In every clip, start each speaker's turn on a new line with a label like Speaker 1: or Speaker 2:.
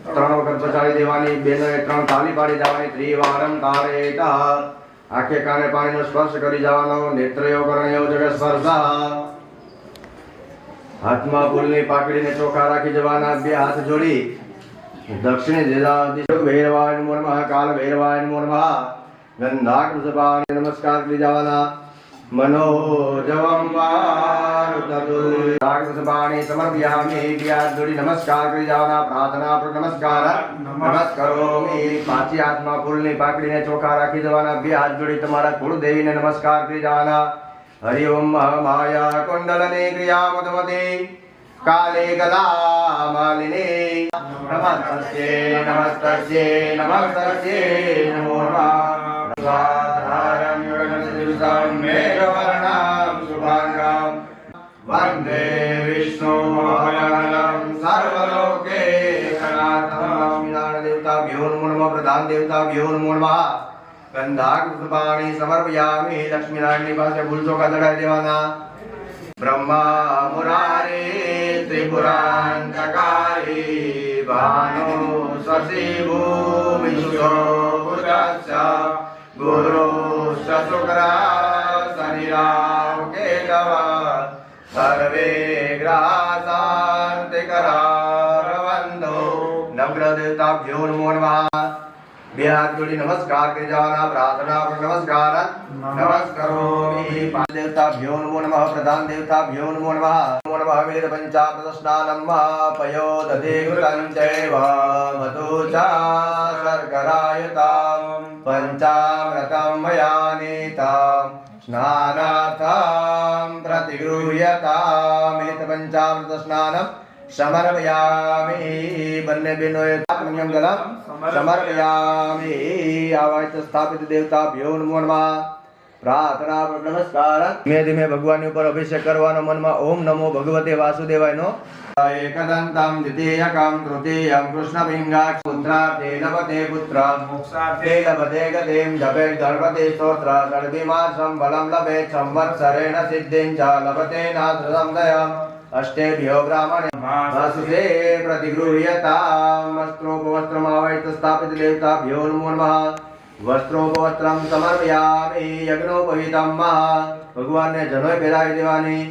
Speaker 1: ત્રણ વખત પચાવી દેવાની, બેનોએ ત્રણ તાલી પાડી જવાની, ત્રિવારમ તારેત, આંખે કાને પાણીનો સ્પર્શ કરી જવાનો, નેત્રયો કર્ણયો જગત સ્પર્શ, હાથમાં ફૂલની પાકડીને ચોખા રાખી જવાના, બે હાથ જોડી દક્ષિણે દિશા ભૈરવાય નમો નમઃ, કાલ ભૈરવાય નમો નમઃ, ગંધાકૃતપાણે નમસ્કાર કરી જવાના, મનોજવમ વારુતતુલ્યાકૃતપાણે સમર્પયામિ, બે હાથ જોડી નમસ્કાર કરી જવાના, પ્રાર્થના પર નમસ્કાર નમસ્કરોમિ, પાછી હાથમાં ફૂલની પાકડીને ચોખા રાખી જવાના, બે હાથ જોડી તમારા કુળદેવીને નમસ્કાર કરી જવાના, હરિ ઓમ માયા કુંડલને ક્રિયામતમતે કાલે ગલા માલિને નમસ્તસ્યે નમસ્તસ્યે નમસ્તસ્યે નમો નમઃ, સ્વાધારમ યોગનદિવસં મેઘવર્ણમ શુભાંગમ વંદે વિષ્ણુમભયંકરં સર્વલોકે સનાતનમ, વિનાન દેવતાભ્યો નમો નમઃ, પ્રધાન દેવતાભ્યો નમો નમઃ, ગંધાકૃતપાણી સમર્પયામિ, લક્ષ્મીનારાયણની પાસે ફૂલ ચોખા ચડાવી દેવાના, બ્રહ્મા મુરારે ત્રિપુરાંતકારી ભાનો શશી ભૂમિશો બુધશ્ચ ગુરુશ્ચ શુક્રઃ શનિરાવ કેતવ સર્વે ગ્રહા શાંતિકરારવંતો, નવગ્રહદેવતાભ્યો નમો નમઃ, બે હાથ જોડી નમસ્કાર કરી જવાના, પ્રાર્થના પર નમસ્કાર નમસ્કરોમિ, પાંચ દેવતાભ્યો નમો નમઃ, પ્રધાન દેવતાભ્યો નમો નમઃ, નમો નમઃ વેદ પંચામૃત સ્નાનમ પયો દધે કૃતં ચૈવ મધુ ચ શર્કરાયુતં પંચામૃતં મયાનીતં સ્નાનાર્થં પ્રતિગૃહ્યતામ, એત પંચામૃત સ્નાનમ સમર્પયામિ, બંને બહેનોએ આત્મનિયમ ગલમ સમર્પયામિ, આવાય સ્થાપિત દેવતાભ્યો નમો નમઃ, પ્રાર્થના પર નમસ્કાર, ધીમે ધીમે ભગવાનની ઉપર અભિષેક કરવાનો, મનમાં ઓમ નમો ભગવતે વાસુદેવાય નો, એકદંતમ દ્વિતીયકમ તૃતીયમ કૃષ્ણપિંગાક્ષ પુત્રાર્થે લભતે પુત્ર મોક્ષાર્થે લભતે ગતિમ જપે ગણપતિ સ્તોત્ર ષડભીમાસમ બલમ લભે સંવત્સરેણ સિદ્ધિં ચ લભતે નાથસમદયમ અષ્ટેભ્યો બ્રાહ્મણે વાસુદે પ્રતિગૃહ્યતામ, વસ્ત્રોપવસ્ત્રમાવૈત સ્થાપિત દેવતાભ્યો નમો નમઃ, વસ્ત્રોપવસ્ત્રમ સમર્પયામિ, યજ્ઞોપવીતમ ભગવાનને જનોય પહેરાવી દેવાની,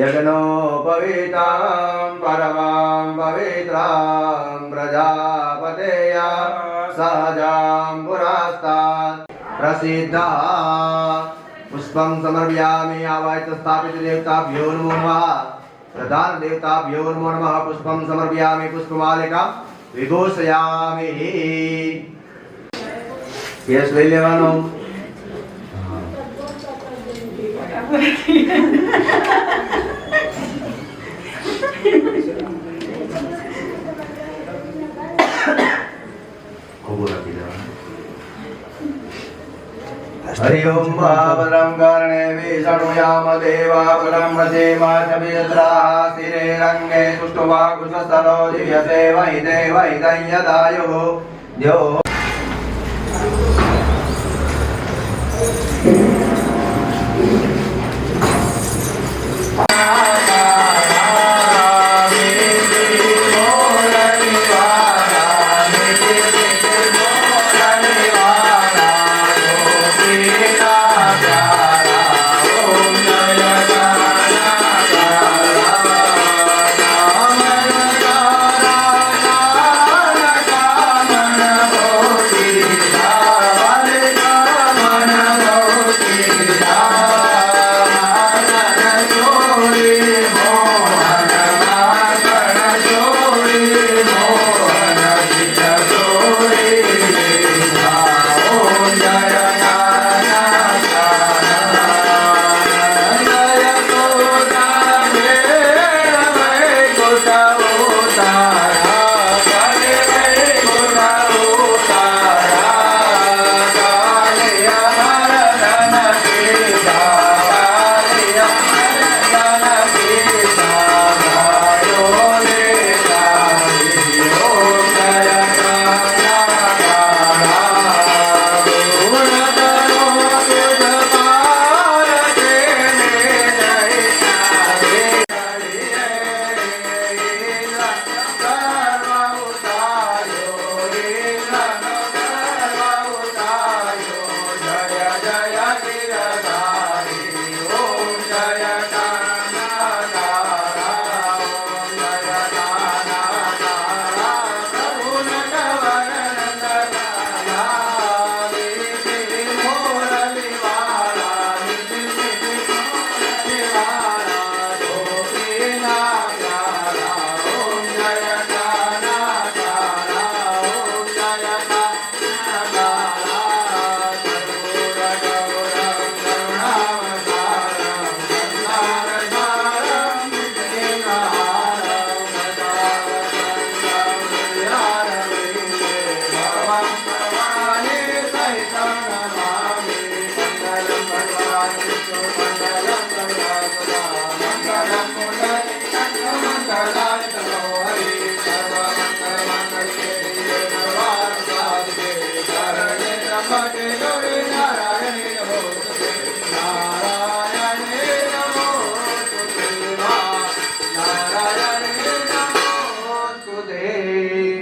Speaker 1: યજ્ઞોપવીતમ પરમં પવિત્રં પ્રજાપતેય સહજાં પુરસ્તાદ પ્રસિદ્ધઃ, પુષ્પમ સમર્પયામિ, આવાય સ્થાપિત દેવતાભ્યો નમો નમઃ, પ્રધાન દેવતાભ્યો નમો નમઃ, પુષ્પમ સમર્પયામિ, પુષ્પમાલિકા વિભૂષયામિ, કેસ લઈ લેવાનો, हरि ओम बलम कर्णे विष्णुयाम देवा बलम वसेमा चबिद्राः सिरे रंगे सुष्ठुवा कुशस्थलो दिव्यसे वै देव इदयदायुः द्यो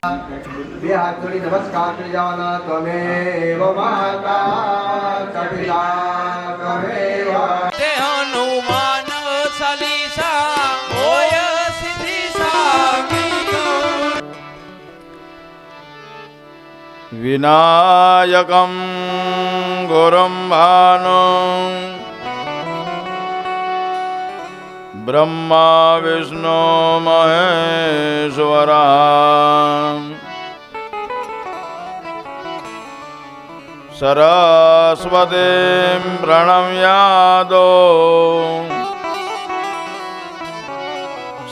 Speaker 1: બે હાથ જોડી નમસ્કાર કરી જવાના. ત્વમેવ માતા ચ પિતા ત્વમેવ.
Speaker 2: તે હનુમાન સલીસા હોય સિદ્ધિ સામી.
Speaker 3: વિનાયકં ગુરું ભાનું બ્રહ્મા વિષ્ણુ મહેશ્વરા સરસ્વતીં પ્રણમ્યાદો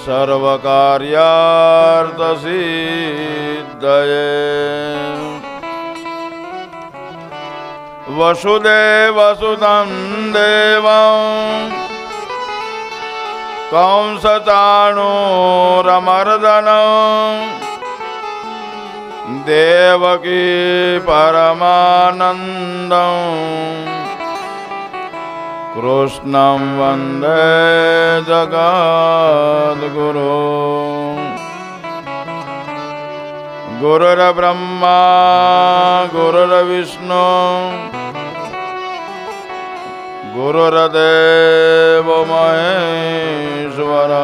Speaker 3: સર્વકાર્યાર્થસિદ્ધયે. વસુદેવસુતં દેવં કંસચાણૂરમર્દનં દેવકી પરમાનંદં કૃષ્ણં વંદે જગદ્ગુરું. ગુરુર્બ્રહ્મા ગુરુર્વિષ્ણુ ગુરુર્દેવો મહેશ્વરા.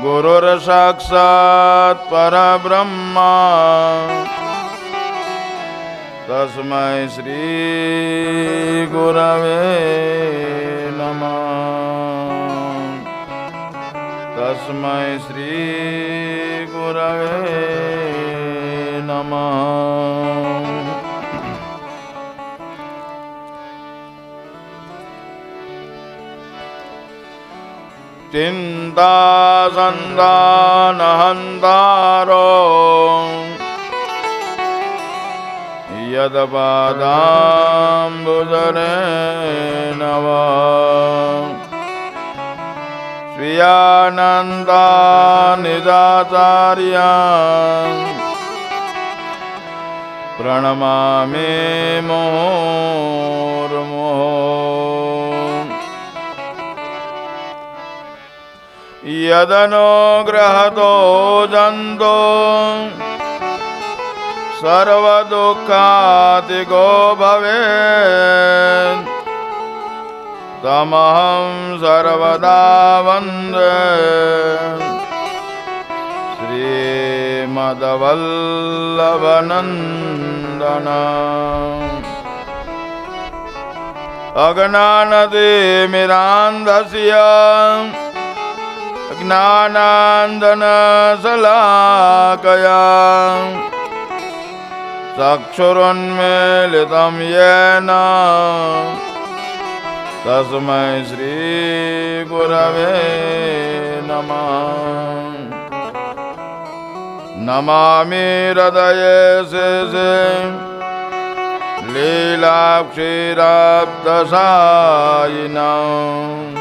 Speaker 3: ગુરુર્સાક્ષાત્ પરબ્રહ્મા તસ્મૈ શ્રી ગુરવે નમઃ. તસ્મૈ શ્રી ગુરવે નમઃ. ચિંતા સંદાનહંતારો યદપાદાંબુજરે નવ સ્વીયાનંદા નિજાચાર્યા પ્રણમામિ મુહુર્મુહુ. યદનુગ્રહતો જંતો સર્વદુઃખાતિગો ભવેत् તમહં સર્વદા વંદે શ્રીમદ્વલ્લભનંદનં. અજ્ઞાનતિમિરાન્ધસ્ય જ્ઞાનાંજનશલાકયા ચક્ષુરુન્મીલિतं येन તસ્મૈ શ્રી ગુરવે નમઃ. નમામિ હૃદયે શેષે લીલાક્ષીરાબ્ધસાયિનં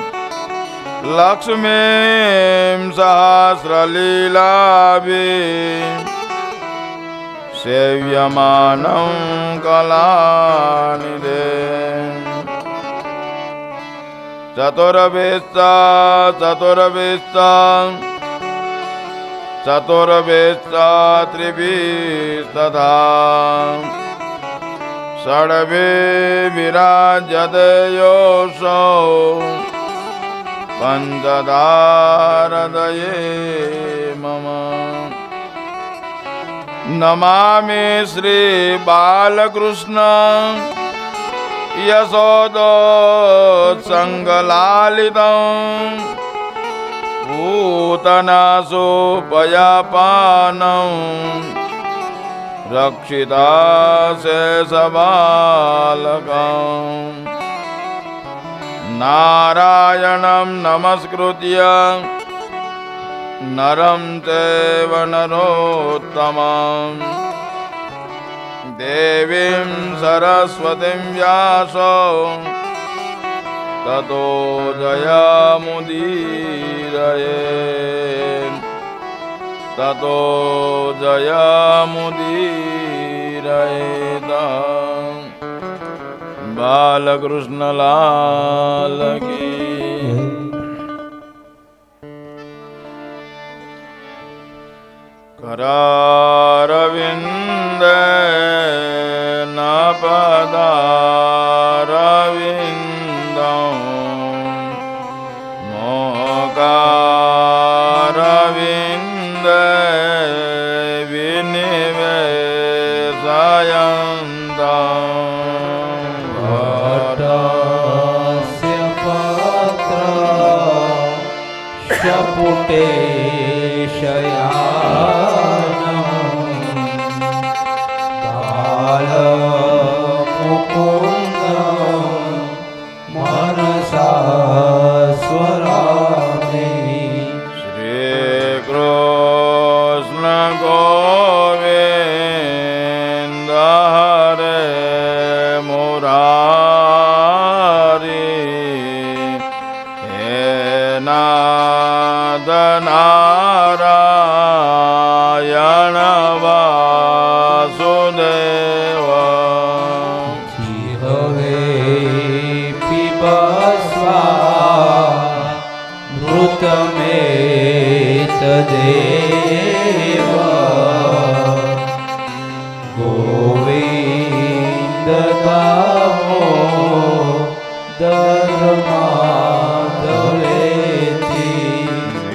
Speaker 3: લક્ષ્મીં સહસ્રલીલાભિः સેવ્યમાनं કલાનિધેન. ચતુર્ભેસ્તા ત્રિભીસ્તથા ષડભી વિરાજતે યોऽસૌ પંચધારદયે મમ. નમામિ શ્રી બાલકૃષ્ણ યશોદોત્સંગલાલિતં પૂતનાસોપયાપાनं રક્ષિતા શેષબાલકં. નારાયણં નમસ્કૃત્ય નરં ચૈવ નરોત્તમં દેવીં સરસ્વતીં વ્યાસો તતો જયમુદીરયે. તતો જયમુદીરયેત. બાલકૃષ્ણ લાલ કી. करारविन्दे न पदारविन्दं मोकारविन्दे विनिवेशयन्तम्
Speaker 2: वटस्य पत्रं शपुटे शयानम् बालमुकुन्दं मनसा स्वरामि
Speaker 3: श्रीकृष्ण गोविन्द हरे मुरारी हे नाथ नारायण वासुदेव
Speaker 2: जिह्वे पिबस्वा मृतमेतदेव गोविन्द दामोदरमाधवेति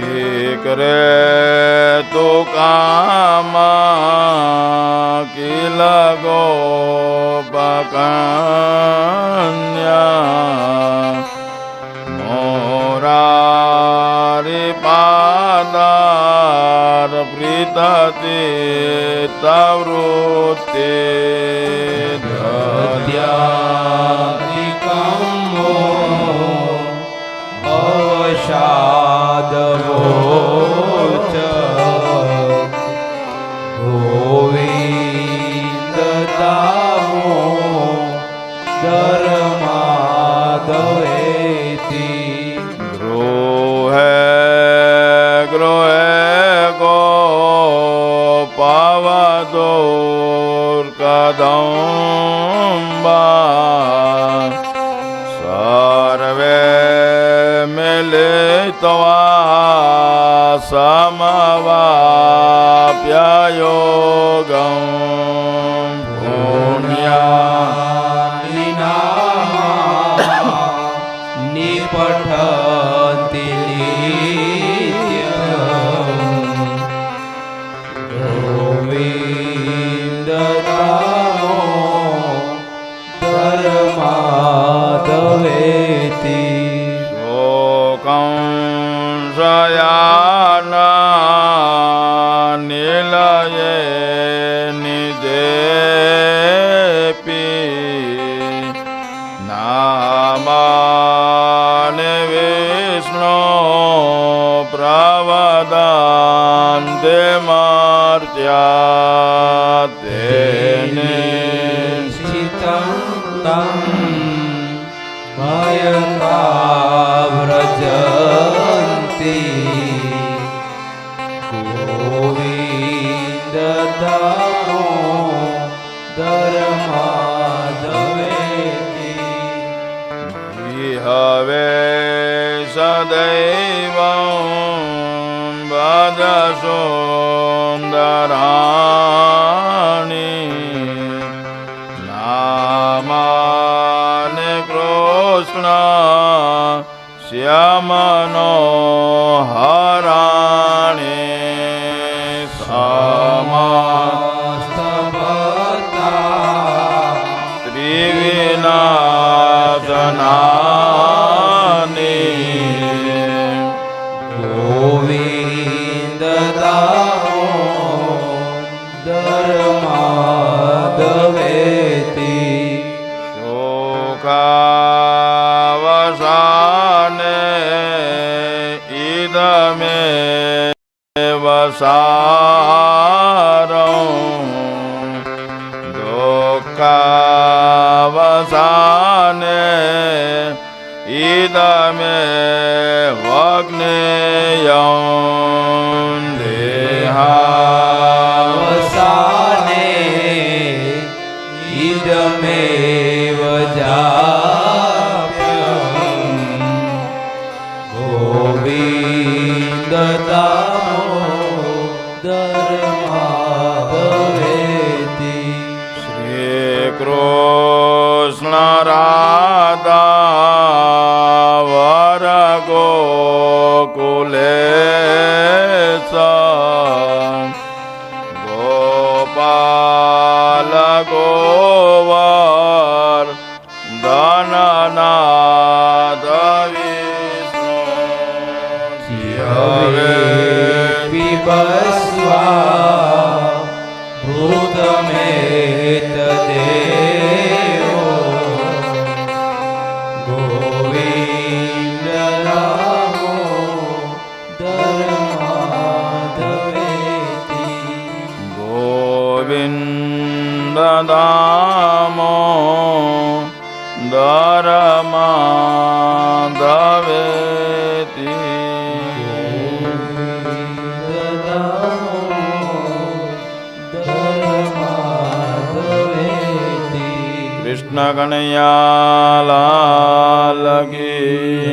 Speaker 3: विक्रे तु कामा किल गोपकन्या मोरारिपादार प्रीततीर्थवृत्ति
Speaker 2: दद्यादिकं वो अवसादवो च गोविन्द दामोदरमाधवेति
Speaker 3: गृहे गृहे गोपवधूर्कदम्बा सर्वे मिलित्वा समवाप्ययोगं पुण्या
Speaker 2: निपठन्ति नित्यम् गोविन्द दामोदरमाधवेति
Speaker 3: शोकं शयाना निलये निजेपि नामानि विष्णो प्रवदन्ति मर्त्या तेने
Speaker 2: निश्चितं तं मयका व्रजन्ति गोविन्द दामोदरमाधवेति
Speaker 3: हवे सदैवं वद सुन्दराणि नामानि कृष्ण श्यामनोहराणि
Speaker 2: समस्तभक्ता
Speaker 3: त्रिविनाशनानि
Speaker 2: गोविन्द दामोदरमाधवेति
Speaker 3: शोकावसाने इदमेव सारं दुःखावसाने इदमेवग्नेयं
Speaker 2: देहावसाने इदमेव जाप्यम् गोविन्द दामोदर
Speaker 3: કૃષ્ણ રાધા વર ગોકુલેશ ગોપાલ ગોવર ધનનાથ
Speaker 2: હવે પીબસ્વા ભૂતમેત દેવો ગોવિંદ રામો ધર્માધવેતિ
Speaker 3: ગોવિંદ દામો ધર્માધવેતિ કૃષ્ણ કનૈયા લાલ કી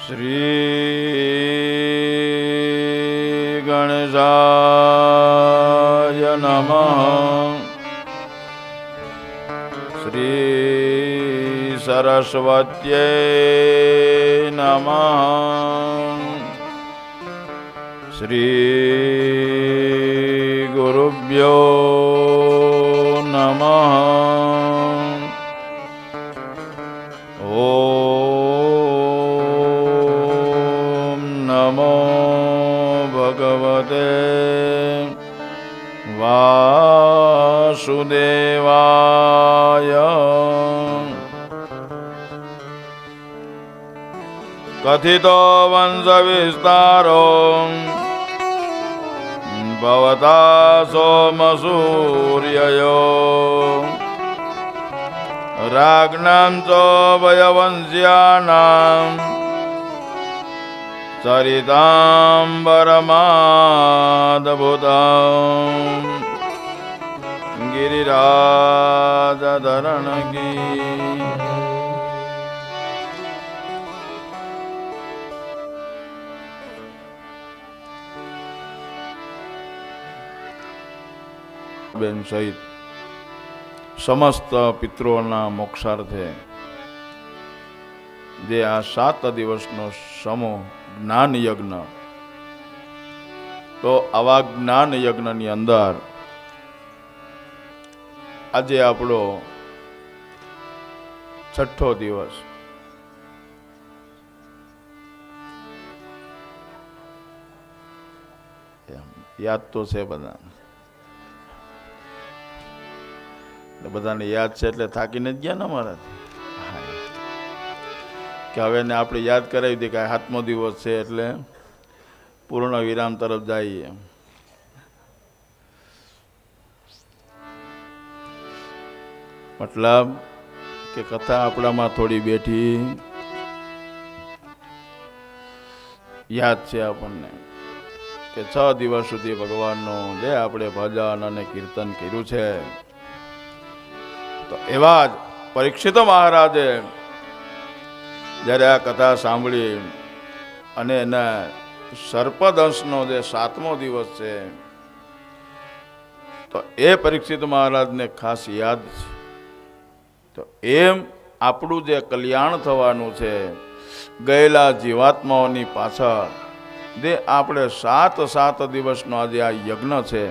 Speaker 3: શ્રી ગણેશાય નમઃ શ્રી સરસ્વત્યે નમઃ શ્રી ગુરુભ્યો નમઃ ઓમ નમો ભગવતે વાસુદેવાય કથિતો વંશ વિસ્તારો ભવતા સોમસૂર્યયો રાજ્ઞાં ચ વયવંશ્યાનાં ચરિતાંબરમાદભુતં ગિરિરાજધરણ કી બેન સહિત સમસ્ત પિતૃઓના મોક્ષાર્થે જે આ 7 દિવસનો સમૂહ જ્ઞાન યજ્ઞ, તો આવા જ્ઞાન યજ્ઞની અંદર આજે આપણો 6થો દિવસ. યાદ તો છે બધા, બધાને યાદ છે એટલે થાકીને જ ગયા ને અમારાથી કે હવે ને આપણે યાદ કરાવી દઈએ કે 7મો દિવસ છે એટલે પૂર્ણ વિરામ તરફ જઈએ. મતલબ કે કથા આપણામાં થોડી બેઠી યાદ છે આપણને કે 6 દિવસ સુધી ભગવાનનું જે આપણે ભજન અને કીર્તન કર્યું છે. તો એવા જ પરીક્ષિત મહારાજે જ્યારે આ કથા સાંભળી અને એના સર્પદંશનો જે 7મો દિવસ છે, તો એ પરીક્ષિત મહારાજને ખાસ યાદ છે. તો એમ આપણું જે કલ્યાણ થવાનું છે, ગયેલા જીવાત્માઓની પાછળ જે આપણે 7 દિવસનો આજે આ યજ્ઞ છે,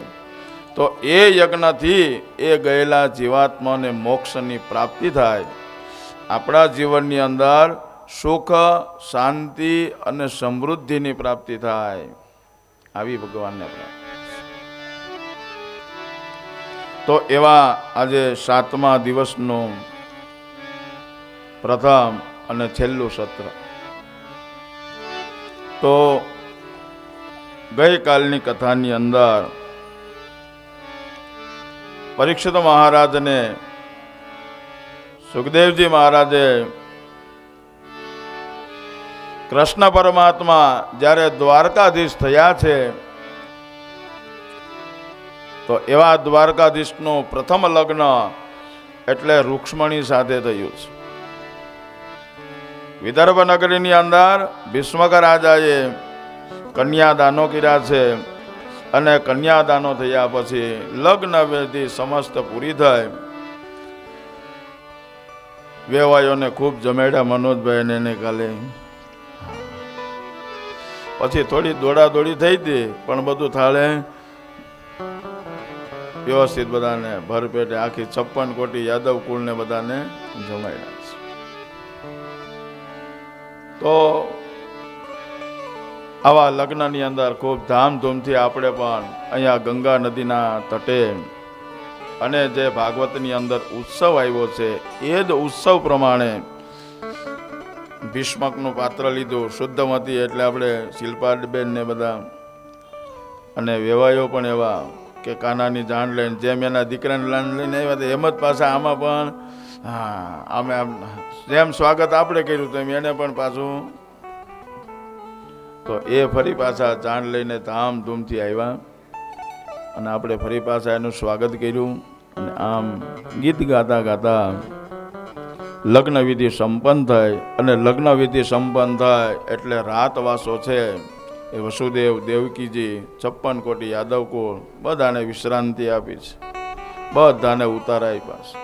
Speaker 3: તો એ યજ્ઞથી એ ગયેલા જીવાત્માને મોક્ષની પ્રાપ્તિ થાય, આપણા જીવનની અંદર સુખ, શાંતિ અને સમૃદ્ધિની પ્રાપ્તિ થાય, આવી ભગવાનને પ્રાપ્તિ. તો એવા આજે 7મા દિવસનું પ્રથમ અને છેલ્લું સત્ર. તો ગઈકાલની કથાની અંદર પરીક્ષિત મહારાજને સુખદેવજી મહારાજે કૃષ્ણ પરમાત્મા જ્યારે દ્વારકાધીશ થયા છે, તો એવા દ્વારકાધીશનું પ્રથમ લગ્ન એટલે રૂક્ષ્મણી સાથે થયું છે. વિદર્ભ નગરીની અંદર ભીષ્મક રાજાએ કન્યાદાનો કર્યા છે અને કન્યાદાનો થયા પછી લગ્ન વિધિ સમસ્ત પૂરી થઈ. વેવાયોને ખૂબ જમેડ્યા મનોજભાઈ ને એને કાલે. પછી થોડી દોડાદોડી થઈ હતી પણ બધું થાળે વ્યવસ્થિત બધાને ભરપેટે આખી 56 કોટી યાદવ કુળને બધાને જમાડ્યા છે. તો આવા લગ્નની અંદર ખૂબ ધામધૂમથી આપણે પણ અહીંયા ગંગા નદીના તટે અને જે ભાગવતની અંદર ઉત્સવ આવ્યો છે એ જ ઉત્સવ પ્રમાણે ભીષ્મકનું પાત્ર લીધું. શુદ્ધમતી એટલે આપણે શિલ્પાબેન ને બધા અને વેવાયો પણ એવા કે કાનાની જાણ લઈને જેમ એના દીકરાને લઈને આવ્યા હતા એમ જ પાછા આમાં પણ અમે જેમ સ્વાગત આપણે કર્યું તેમ એને પણ પાછું. તો એ ફરી પાછા જાણ લઈને ધામધૂમથી આવ્યા અને આપણે ફરી પાછા એનું સ્વાગત કર્યું અને આમ ગીત ગાતા ગાતા લગ્ન વિધિ સંપન્ન થાય. અને લગ્ન વિધિ સંપન્ન થાય એટલે રાતવાસો છે એ વસુદેવ દેવકીજી 56 કોટી યાદવ કુળ બધાને વિશ્રાંતિ આપી છે, બધાને ઉતારા આપ્યા છે.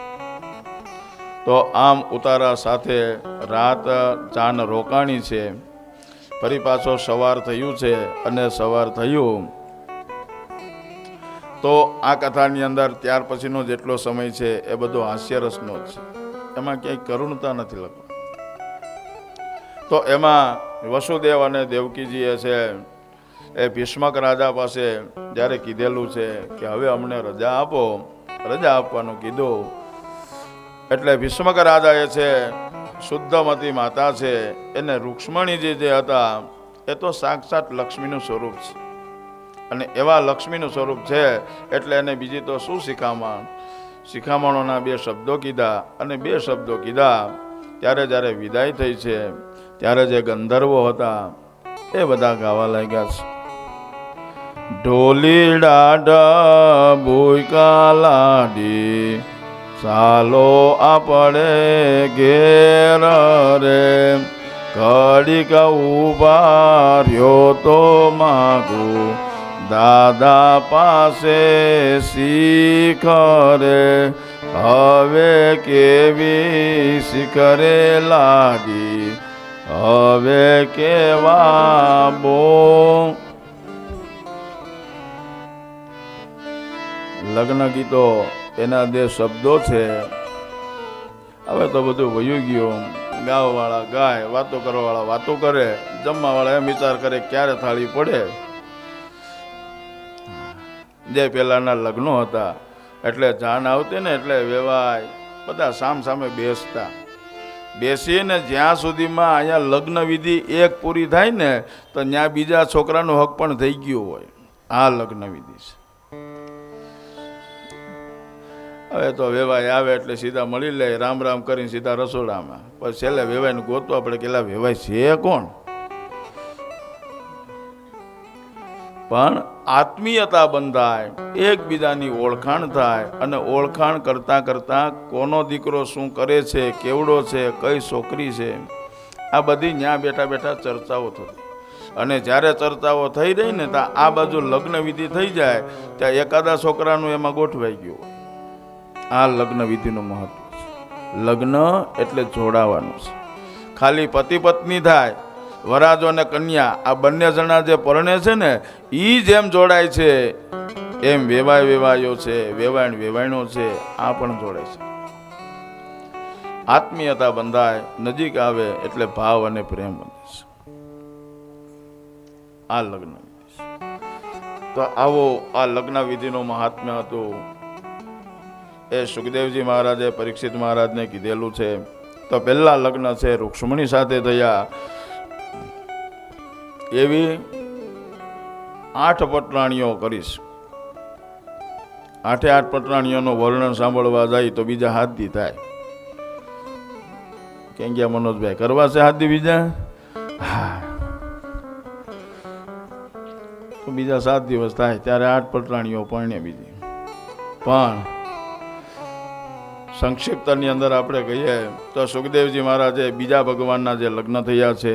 Speaker 3: તો આમ ઉતારા સાથે રાત ચાન રોકાણી છે. ફરી પાછો સવાર થયું છે અને સવાર થયું તો આ કથાની અંદર ત્યાર પછીનો જેટલો સમય છે એ બધો હાસ્યરસનો જ છે, એમાં ક્યાંય કરુણતા નથી લખવા. તો એમાં વસુદેવ અને દેવકીજીએ છે એ ભીષ્મક રાજા પાસે જ્યારે કીધેલું છે કે હવે અમને રજા આપો, રજા આપવાનું કીધું એટલે ભીષ્મક રાજાએ છે શુદ્ધમતી માતા છે એને રૂક્ષ્મણીજી જે હતા એ તો સાક્ષાત લક્ષ્મીનું સ્વરૂપ છે અને એવા લક્ષ્મીનું સ્વરૂપ છે એટલે એને બીજી તો શું શિખામણોના 2 શબ્દો કીધા અને 2 શબ્દો કીધા ત્યારે જ્યારે વિદાય થઈ છે ત્યારે જે ગંધર્વો હતા એ બધા ગાવા લાગ્યા છે. ઢોલી ડાઢા ભૂકા લાડી ચાલો આપણે ઘેર રે, ઘડીક ઉભા રહ્યો તો માગું દાદા પાસે શીખ રે, હવે કેવી શીખરે લાડી હવે કેવા બો. લગ્ન ગીતો એના 2 શબ્દો છે. હવે તો બધું વયું ગયું, ગાવાવાળા ગાય, વાતો કરવાવાળા વાતો કરે, જમવાવાળા એમ વિચાર કરે ક્યારે થાળી પડે. જે પહેલાના લગ્નો હતા એટલે જાન આવતી ને એટલે વેવાય બધા સામ સામે બેસતા, બેસીને જ્યાં સુધીમાં અહીંયા લગ્ન વિધિ એક પૂરી થાય ને તો ત્યાં બીજા છોકરાનો હક પણ થઈ ગયો હોય. આ લગ્ન વિધિ છે. હવે તો વેવાય આવે એટલે સીધા મળી લે, રામ રામ કરીને સીધા રસોડામાં. પછી છેલ્લે વેવાયને ગોતવા પડે કે વેવાય છે કોણ. પણ આત્મીયતા બંધાય, એકબીજાની ઓળખાણ થાય અને ઓળખાણ કરતાં કરતાં કોનો દીકરો શું કરે છે, કેવડો છે, કઈ છોકરી છે, આ બધી ત્યાં બેઠા બેઠા ચર્ચાઓ થતી. અને જ્યારે ચર્ચાઓ થઈ રહી ને તો આ બાજુ લગ્ન વિધિ થઈ જાય ત્યાં એકાદા છોકરાનું એમાં ગોઠવાઈ ગયું. આ લગ્ન વિધિનું મહત્વ છે. લગ્ન એટલે જોડાવાનું છે. ખાલી પતિ પત્ની થાય, વરાજો અને કન્યા આ બંને જણા જે પરણે છે ને એ જેમ જોડાય છે એમ વેવાયો છે, વેવાયણો છે, આ પણ જોડાય છે. આત્મીયતા બંધાય, નજીક આવે એટલે ભાવ અને પ્રેમ બને છે. આ લગ્ન તો આવો આ લગ્ન વિધિનું મહાત્મ્ય હતું. એ સુખદેવજી મહારાજે પરીક્ષિત મહારાજને કીધેલું છે. તો પહેલા લગ્ન છે રૂક્ષ્મણી સાથે થયા. એવી 8 પટરાણીઓ કરીશ. 8 પટરાણીઓનું વર્ણન સાંભળવા જાય તો બીજા 7 દી થાય. કેમ ગયા મનોજભાઈ, કરવા છે 7 દી બીજા? હા, તો બીજા 7 દિવસ થાય ત્યારે 8 પટરાણીઓ પરણે બીજી. પણ સંક્ષિપ્તની અંદર આપણે કહીએ તો સુખદેવજી મહારાજે બીજા ભગવાનના જે લગ્ન થયા છે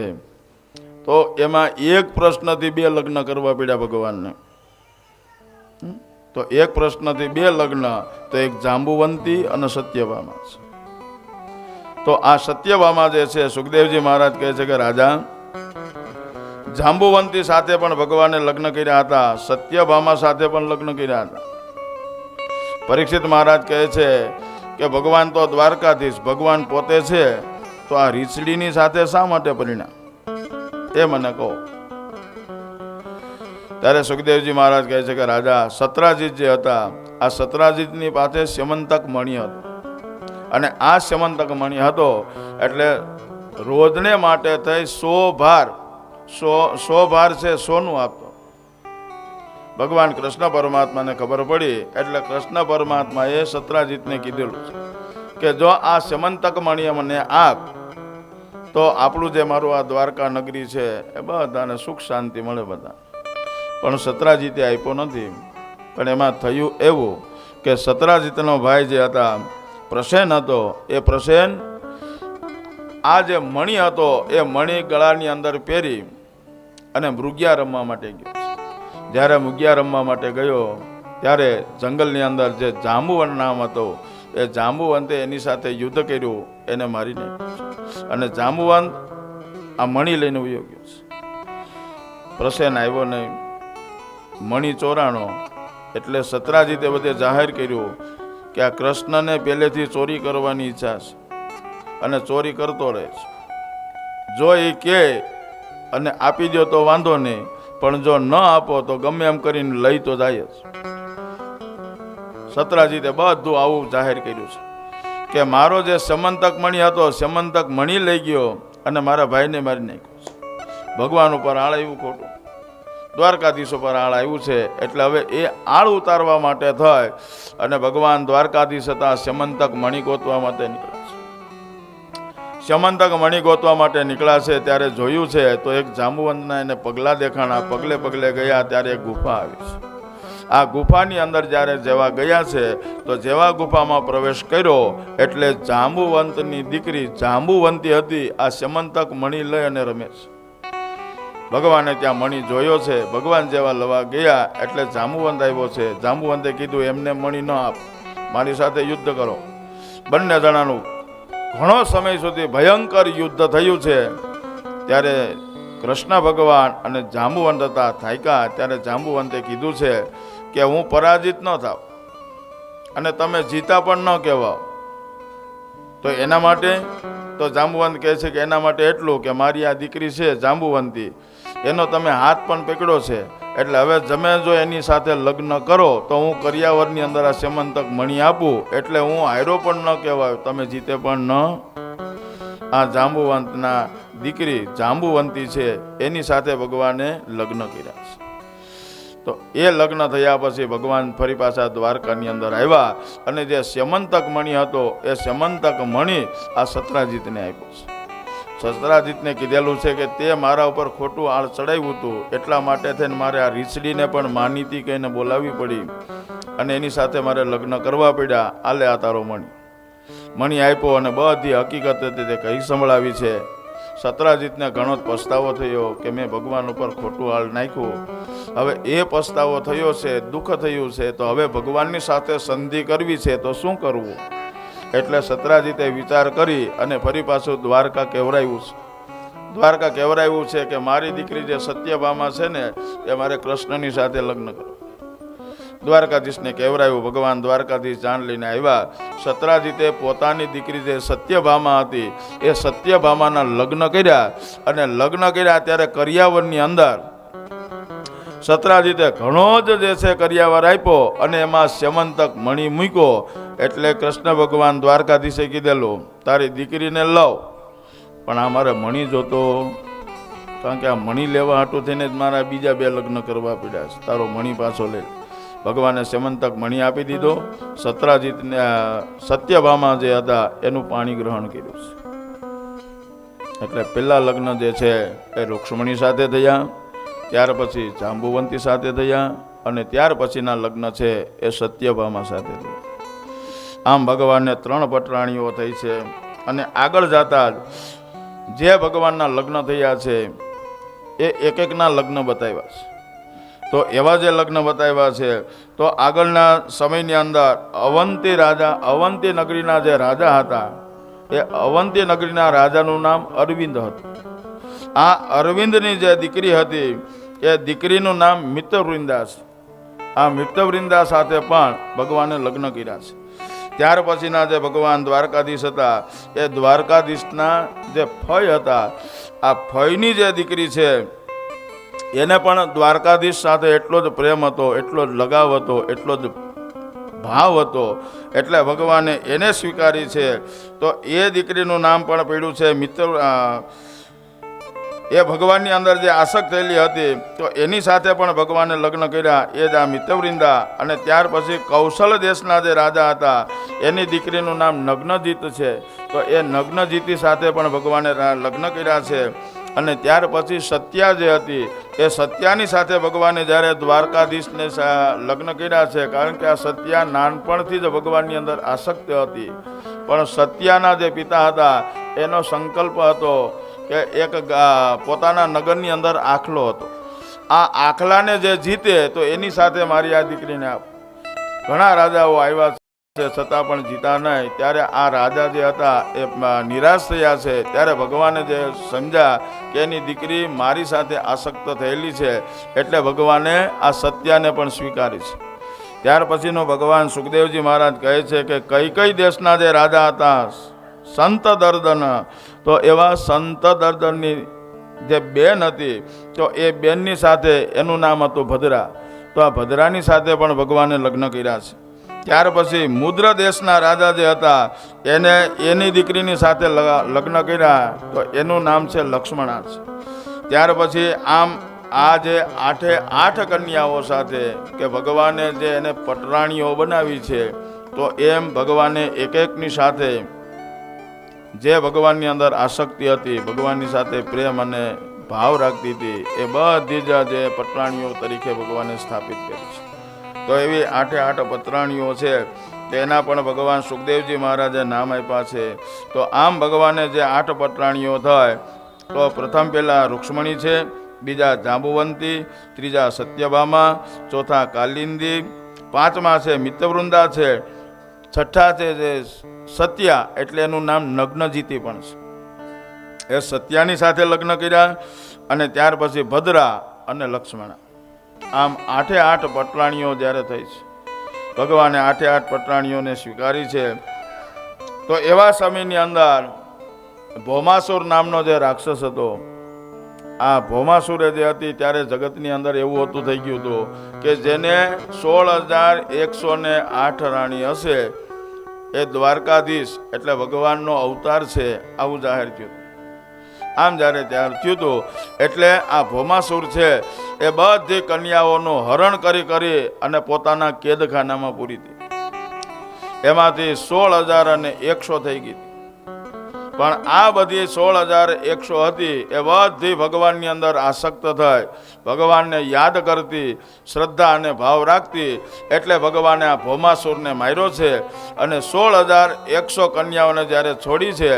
Speaker 3: તો એમાં એક પ્રશ્નથી 2 લગ્ન કરવા પડ્યા ભગવાનને. તો એક પ્રશ્નથી 2 લગ્ન, તો એક જાંબુવંતી અને સત્યભામા છે. તો આ સત્યભામા જે છે, સુખદેવજી મહારાજ કહે છે કે રાજા, જાંબુવંતી સાથે પણ ભગવાને લગ્ન કર્યા હતા, સત્યભામા સાથે પણ લગ્ન કર્યા હતા. પરીક્ષિત મહારાજ કહે છે કે ભગવાન તો દ્વારકાધીશ, ભગવાન પોતે છે, તો આ રીછડીની સાથે શા માટે પરિણ્યા એ મને કહો. ત્યારે સુખદેવજી મહારાજ કહે છે કે રાજા, સત્રાજીત જે હતા, આ સત્રાજીતની પાસે સ્યમંતક મણિ હતો, અને આ સ્યમંતક મણિ હતો એટલે રોજને માટે થઈ 100 ભાર છે સોનું આપતો. ભગવાન કૃષ્ણ પરમાત્માને ખબર પડી એટલે કૃષ્ણ પરમાત્માએ સત્રાજીતને કીધેલું છે કે જો આ સ્યમંતક મણિ મને આપ, તો આપણું જે મારું આ દ્વારકા નગરી છે એ બધાને સુખ શાંતિ મળે બધા. પણ સત્રાજીતે આપ્યો નથી. પણ એમાં થયું એવું કે સત્રાજીતનો ભાઈ જે હતા, પ્રસેન હતો, એ પ્રસેન આ જે મણિ હતો એ મણિ ગળાની અંદર પહેરી અને મૃગ્યા રમવા માટે ગયો. જ્યારે મૃગ્યા રમવા માટે ગયો ત્યારે જંગલની અંદર જે જાંબુવન નામ હતો, એ જાંબુવંતે એની સાથે યુદ્ધ કર્યું, એને મારી નાખ્યો. અને જાંબુવંત આ મણિ લઈને વયો ગયો છે. પ્રસેન આવ્યો નહીં, મણિ ચોરાણો. એટલે સત્રાજીતે બધે જાહેર કર્યું કે આ કૃષ્ણને પહેલેથી ચોરી કરવાની ઈચ્છા છે અને ચોરી કરતો રહે છે. જો એ કહે અને આપી દો તો વાંધો નહીં, પણ જો ન આપો તો ગમે એમ કરીને લઈ તો જાય જ. સત્રાજીતે બધું આવું જાહેર કર્યું છે કે મારો જે સ્યમંતક મણિ હતો, સ્યમંતક મણિ લઈ ગયો અને મારા ભાઈને મારી નાખ્યો છે. ભગવાન ઉપર આળ આવ્યું ખોટું, દ્વારકાધીશ ઉપર આળ આવ્યું છે. એટલે હવે એ આળ ઉતારવા માટે થાય અને ભગવાન દ્વારકાધીશ હતા, સ્યમંતક મણિ ગોતવા માટે નીકળ્યા છે. સ્યમંતક મણિ ગોતવા માટે નીકળ્યા છે ત્યારે જોયું છે તો એક જાંબુવંતના એને પગલા દેખાણા. પગલે પગલે ગયા ત્યારે એક ગુફા આવી છે. આ ગુફાની અંદર જ્યારે જેવા ગયા છે તો જેવા ગુફામાં પ્રવેશ કર્યો એટલે જાંબુવંતની દીકરી જાંબુવંતી હતી, આ સ્યમંતક મણિ લઈ અને રમે છે. ભગવાને ત્યાં મણિ જોયો છે. ભગવાન જેવા લવા ગયા એટલે જાંબુવંત આવ્યો છે. જાંબુવંતે કીધું એમને મણિ ન આપ, મારી સાથે યુદ્ધ કરો. બંને જણાનું ઘણો સમય સુધી ભયંકર યુદ્ધ થયું છે. ત્યારે કૃષ્ણ ભગવાન અને જાંબુવંત હતા થાક્યા. ત્યારે જાંબુવંતે કીધું છે કે હું પરાજિત ન થાવ અને તમે જીતા પણ ન કહેવાઓ. તો એના માટે તો જાંબુવંત કહે છે કે એના માટે એટલું કે મારી આ દીકરી છે જાંબુવંતી, એનો તમે હાથ પણ પકડ્યો છે, એટલે હવે તમે જો એની સાથે લગ્ન કરો તો હું કરિયાવરની અંદર આ સ્યમંતક મણિ આપું, એટલે હું હાર્યો પણ ન કહેવાય, તમે જીતે પણ ન. આ જાંબુવંતના દીકરી જાંબુવંતી છે, એની સાથે ભગવાને લગ્ન કર્યા છે. તો એ લગ્ન થયા પછી ભગવાન ફરી પાછા દ્વારકાની અંદર આવ્યા અને જે સ્યમંતક મણિ હતો એ સ્યમંતક મણિ આ સત્રાજીતને આપ્યો છે. સત્રાજીતને કીધેલું છે કે તે મારા ઉપર ખોટું આળ ચડાવ્યું હતું, એટલા માટે થઈને મારે આ રીછડીને પણ માનીતી કહીને બોલાવવી પડી અને એની સાથે મારે લગ્ન કરવા પડ્યા. આલે આ તારો મણિ આપ્યો અને બધી હકીકત હતી તે કહી સંભળાવી છે. સત્રાજીતને ઘણો જ પસ્તાવો થયો કે મેં ભગવાન ઉપર ખોટું આળ નાખ્યું. હવે એ પસ્તાવો થયો છે, દુઃખ થયું છે, તો હવે ભગવાનની સાથે સંધિ કરવી છે તો શું કરવું? એટલે સત્રાજીતે વિચાર કરી અને ફરી પાછું દ્વારકા કહેવરાયું છે. દ્વારકા કહેવરાયું છે કે મારી દીકરી જે સત્યભામા છે ને એ મારે કૃષ્ણની સાથે લગ્ન કરવા. દ્વારકાધીશને કહેવરાયું. ભગવાન દ્વારકાધીશ જાણ લઈને આવ્યા. સત્રાજીતે પોતાની દીકરી જે સત્યભામા હતી એ સત્યભામાના લગ્ન કર્યા અને લગ્ન કર્યા ત્યારે કરિયાવરની અંદર સત્રાજીતે ઘણો જ જે છે કરિયાવર આપ્યો અને એમાં સ્યમંતક મણિ મૂક્યો. એટલે કૃષ્ણ ભગવાન દ્વારકાધીશે કીધેલું તારી દીકરીને લવ, પણ આ મારે મણિ જોતો, કારણ કે આ મણિ લેવા હાટું થઈને જ મારા બીજા 2 લગ્ન કરવા પડ્યા છે, તારો મણિ પાછો લે. ભગવાને સ્યમંતક મણિ આપી દીધો. સત્રાજીતને સત્યભામા જે હતા એનું પાણી ગ્રહણ કર્યું છે. એટલે પહેલા લગ્ન જે છે એ રૂક્ષ્મણી સાથે થયા, ત્યાર પછી જાંબુવંતી સાથે થયા અને ત્યાર પછીના લગ્ન છે એ સત્યભામા સાથે થયા. આમ ભગવાનને 3 પટરાણીઓ થઈ છે અને આગળ જતા જે ભગવાનના લગ્ન થયા છે એ એક એકના લગ્ન બતાવ્યા છે. તો એવા જે લગ્ન બતાવ્યા છે તો આગળના સમયની અંદર અવંતી રાજા, અવંતી નગરીના જે રાજા હતા એ અવંતી નગરીના રાજાનું નામ અરવિંદ હતું. આ અરવિંદની જે દીકરી હતી એ દીકરીનું નામ મિત્રવૃંદા છે. આ મિત્રવૃંદા સાથે પણ ભગવાને લગ્ન કર્યા છે. ત્યાર પછીના જે ભગવાન દ્વારકાધીશ હતા એ દ્વારકાધીશના જે ફય હતા, આ ફયની જે દીકરી છે એને પણ દ્વારકાધીશ સાથે એટલો જ પ્રેમ હતો, એટલો જ લગાવ હતો, એટલો જ ભાવ હતો, એટલે ભગવાને એને સ્વીકારી છે. તો એ દીકરીનું નામ પણ પડ્યું છે મિત્ર. એ ભગવાનની અંદર જે આસક્ત થયેલી હતી તો એની સાથે પણ ભગવાને લગ્ન કર્યા, એ જ આ મિત્રવૃંદા. અને ત્યાર પછી કૌશલ દેશના જે રાજા હતા એની દીકરીનું નામ નગ્નજીત છે. તો એ નગ્નજીતી સાથે પણ ભગવાને લગ્ન કર્યા છે. અને ત્યાર પછી સત્યા જે હતી એ સત્યાની સાથે ભગવાને જ્યારે દ્વારકાધીશને લગ્ન કર્યા છે. કારણ કે આ સત્યા નાનપણથી જ ભગવાનની અંદર આસક્ત હતી. પણ સત્યાના જે પિતા હતા એનો સંકલ્પ હતો કે એક પોતાના નગરની અંદર આખલો હતો. આ આખલાને જે જીતે તો એની સાથે મારી આ દીકરીને આપ. ઘણા રાજાઓ આવ્યા છે છતાં પણ જીતા નહીં. ત્યારે આ રાજા જે હતા એ નિરાશ થયા છે. ત્યારે ભગવાને જે સમજ્યા કે એની દીકરી મારી સાથે આસક્ત થયેલી છે એટલે ભગવાને આ સત્યાને પણ સ્વીકારી છે. ત્યાર પછીનો ભગવાન સુખદેવજી મહારાજ કહે છે કે કઈ કઈ દેશના જે રાજા હતા સંત દર્દન, તો એવા સંત દર્દનની જે બેન હતી તો એ બેનની સાથે એનું નામ હતું ભદ્રા. તો આ ભદ્રાની સાથે પણ ભગવાને લગ્ન કર્યા છે. ત્યાર પછી મુદ્ર દેશના રાજા જે હતા એને એની દીકરીની સાથે લગ્ન કર્યા, તો એનું નામ છે લક્ષ્મણા છે. ત્યાર પછી આમ આ જે 8 કન્યાઓ સાથે કે ભગવાને જે એને પટરાણીઓ બનાવી છે, તો એમ ભગવાને એક એકની સાથે જે ભગવાનની અંદર આસક્તિ હતી, ભગવાનની સાથે પ્રેમ અને ભાવ રાખતી હતી, એ બધી જ જે પટરાણીઓ તરીકે ભગવાને સ્થાપિત કરી છે. તો એવી 8 પટરાણીઓ છે તેના પણ ભગવાન સુખદેવજી મહારાજે નામ આપ્યા છે. તો આમ ભગવાને જે 8 પટરાણીઓ થાય તો પ્રથમ પહેલાં રૂક્ષ્મણી છે, બીજા જાંબુવંતી, ત્રીજા સત્યભામા, ચોથા કાલિંદી, પાંચમા છે મિત્રવૃંદા છે, છઠ્ઠા છે જે સત્યા એટલે એનું નામ નગ્નજીતી પણ છે. એ સત્યાની સાથે લગ્ન કર્યા. અને ત્યાર પછી ભદ્રા અને લક્ષ્મણા. આમ 8 પટરાણીઓ જ્યારે થઈ છે, ભગવાને 8 પટરાણીઓને સ્વીકારી છે. તો એવા સમયની અંદર ભૌમાસુર નામનો જે રાક્ષસ હતો, આ ભૌમાસુરે જે હતી ત્યારે જગતની અંદર એવું હતું થઈ ગયું હતું કે જેને 16,108 રાણી હશે એ દ્વારકાધીશ એટલે ભગવાનનો અવતાર છે આવું જાહેર થયું. આમ જ્યારે ત્યાર થયું હતું એટલે આ ભૌમાસુર છે એ બધી કન્યાઓનું હરણ કરી અને પોતાના કેદખાનામાં પૂરી હતી. એમાંથી 16,100 થઈ ગઈ. પણ આ બધી 16,100 હતી એ બધી ભગવાનની અંદર આસક્ત થઈ, ભગવાનને યાદ કરતી, શ્રદ્ધા અને ભાવ રાખતી, એટલે ભગવાને આ ભૌમાસુરને માર્યો છે. અને 16,100 કન્યાઓને જ્યારે છોડી છે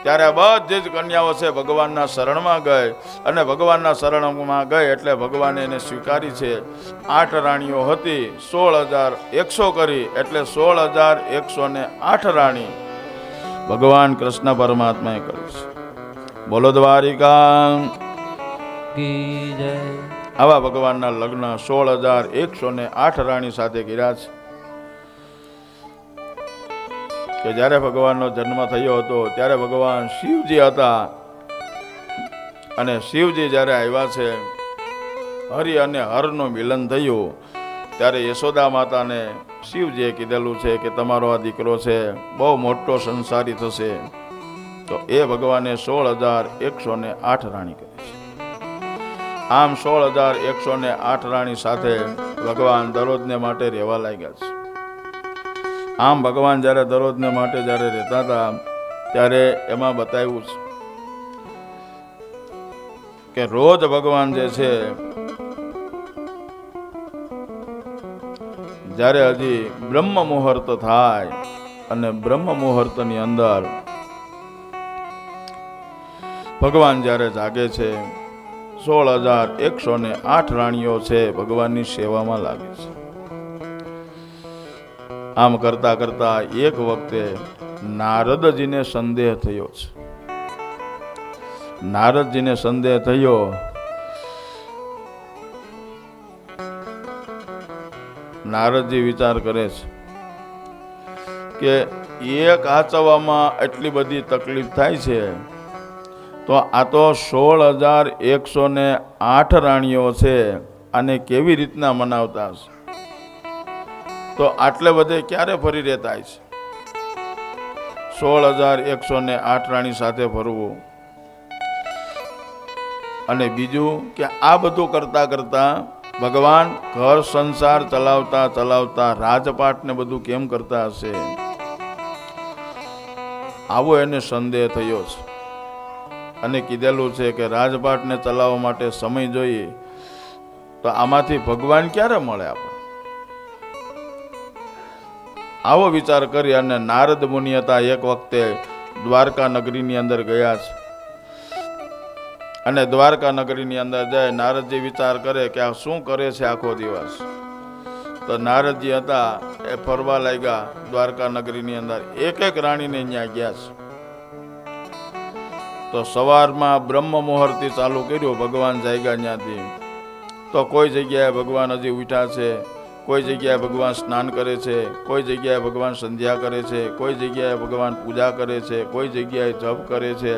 Speaker 3: ત્યારે આ બધી જ કન્યાઓ છે ભગવાનના શરણમાં ગઈ. અને ભગવાનના શરણમાં ગઈ એટલે ભગવાને એને સ્વીકારી છે. 8 રાણીઓ હતી, 16,100 કરી એટલે 16,108 રાણી ભગવાન કૃષ્ણ પરમાત્માએ કરી છે. બોલો દ્વારિકા
Speaker 2: કી જય.
Speaker 3: આવા ભગવાનના લગ્ન 16,108 રાણી સાથે કર્યા છે. કે જ્યારે ભગવાનનો જન્મ થયો હતો ત્યારે ભગવાન શિવજી હતા. અને શિવજી જ્યારે આવ્યા છે, હરિ અને હરનું મિલન થયું ત્યારે યશોદા માતાને શિવજીએ કીધેલું છે કે તમારો આ દીકરો છે બહુ મોટો સંસારી થશે. તો એ ભગવાને 16,108 રાણી કરી છે. આમ 16,108 રાણી સાથે ભગવાન દરરોજને માટે રહેવા લાગ્યા છે. આમ ભગવાન જ્યારે દરરોજને માટે જ્યારે રહેતા હતા ત્યારે એમાં બતાવ્યું છે કે રોજ ભગવાન જે છે જ્યારે હજી બ્રહ્મ મુહૂર્ત થાય અને બ્રહ્મ મુહૂર્તની અંદર ભગવાન જ્યારે જાગે છે, 16,108 રાણીઓ છે ભગવાનની સેવામાં લાગી છે. આમ કરતા કરતા એક વખતે નારદજીને સંદેહ થયો છે. નારદજીને સંદેહ થયો નારદજી વિચાર કરે છે કે એક હાચવામાં એટલી બધી તકલીફ થાય છે, તો આ તો 16,108 રાણીઓ છે, આને કેવી રીતના મનાવતા હશે? તો આટલે બધે ક્યારે ફરી રહેતા છે? 16,108 રાણી સાથે ફરવું. અને બીજું કે આ બધું કરતા કરતા ભગવાન ઘર સંસાર ચલાવતા ચલાવતા રાજપાટ ને બધું કેમ કરતા હશે? આવો એને સંદેહ થયો છે. અને કીધેલું છે કે રાજપાટને ચલાવવા માટે સમય જોઈએ, તો આમાંથી ભગવાન ક્યારે મળે આપણે? આવો વિચાર કરી અને નારદ મુનિ હતા એક વખતે દ્વારકા નગરીની અંદર ગયા છે. અને દ્વારકા નગરીની અંદર જાય નારદજી વિચાર કરે કે આ શું કરે છે આખો દિવસ? તો નારદજી હતા એ ફરવા લાગ્યા દ્વારકા નગરીની અંદર, એક એક રાણીને ત્યાં ગયા છે. તો સવારમાં બ્રહ્મ મુહૂર્તથી ચાલુ કર્યું, ભગવાન જાગ્યા ત્યાંથી. તો કોઈ જગ્યાએ ભગવાન હજી ઉઠ્યા છે, કોઈ જગ્યાએ ભગવાન સ્નાન કરે છે, કોઈ જગ્યાએ ભગવાન સંધ્યા કરે છે, કોઈ જગ્યાએ ભગવાન પૂજા કરે છે, કોઈ જગ્યાએ જપ કરે છે,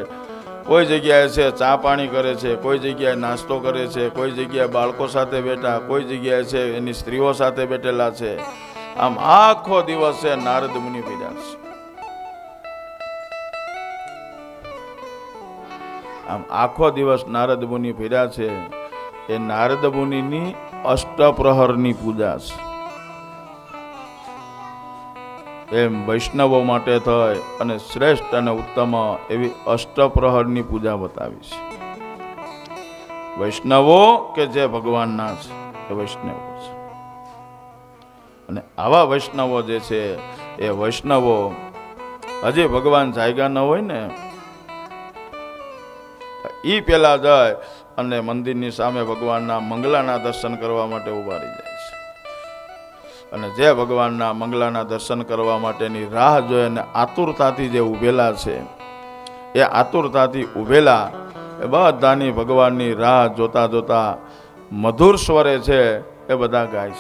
Speaker 3: કોઈ જગ્યાએ છે ચા પાણી કરે છે, કોઈ જગ્યાએ નાસ્તો કરે છે, કોઈ જગ્યાએ બાળકો સાથે બેઠા, કોઈ જગ્યાએ છે એની સ્ત્રીઓ સાથે બેઠેલા છે. આમ આખો દિવસ છે નારદ મુનિ પીડ્યા છે. આમ આખો દિવસ નારદ મુનિ પીડ્યા છે. એ નારદ મુનિની અષ્ટપ્રહરની પૂજા છે. એમ વૈષ્ણવો માટે થઈ અને શ્રેષ્ઠ અને ઉત્તમ એવી અષ્ટપ્રહરની પૂજા બતાવી છે. વૈષ્ણવો કે જે ભગવાનના છે એ વૈષ્ણવો છે. અને આવા વૈષ્ણવો જે છે એ વૈષ્ણવો હજી ભગવાન જાગ્યા ન હોય ને, ઈ પેલા જાય અને મંદિરની સામે ભગવાનના મંગલાના દર્શન કરવા માટે ઉભા રહી જાય છે. અને જે ભગવાનના મંગલાના દર્શન કરવા માટેની રાહ જોઈ અને આતુરતાથી જે ઉભેલા છે, એ આતુરતાથી ઉભેલા એ બધાની ભગવાનની રાહ જોતા જોતા મધુર સ્વરે છે એ બધા ગાય છે,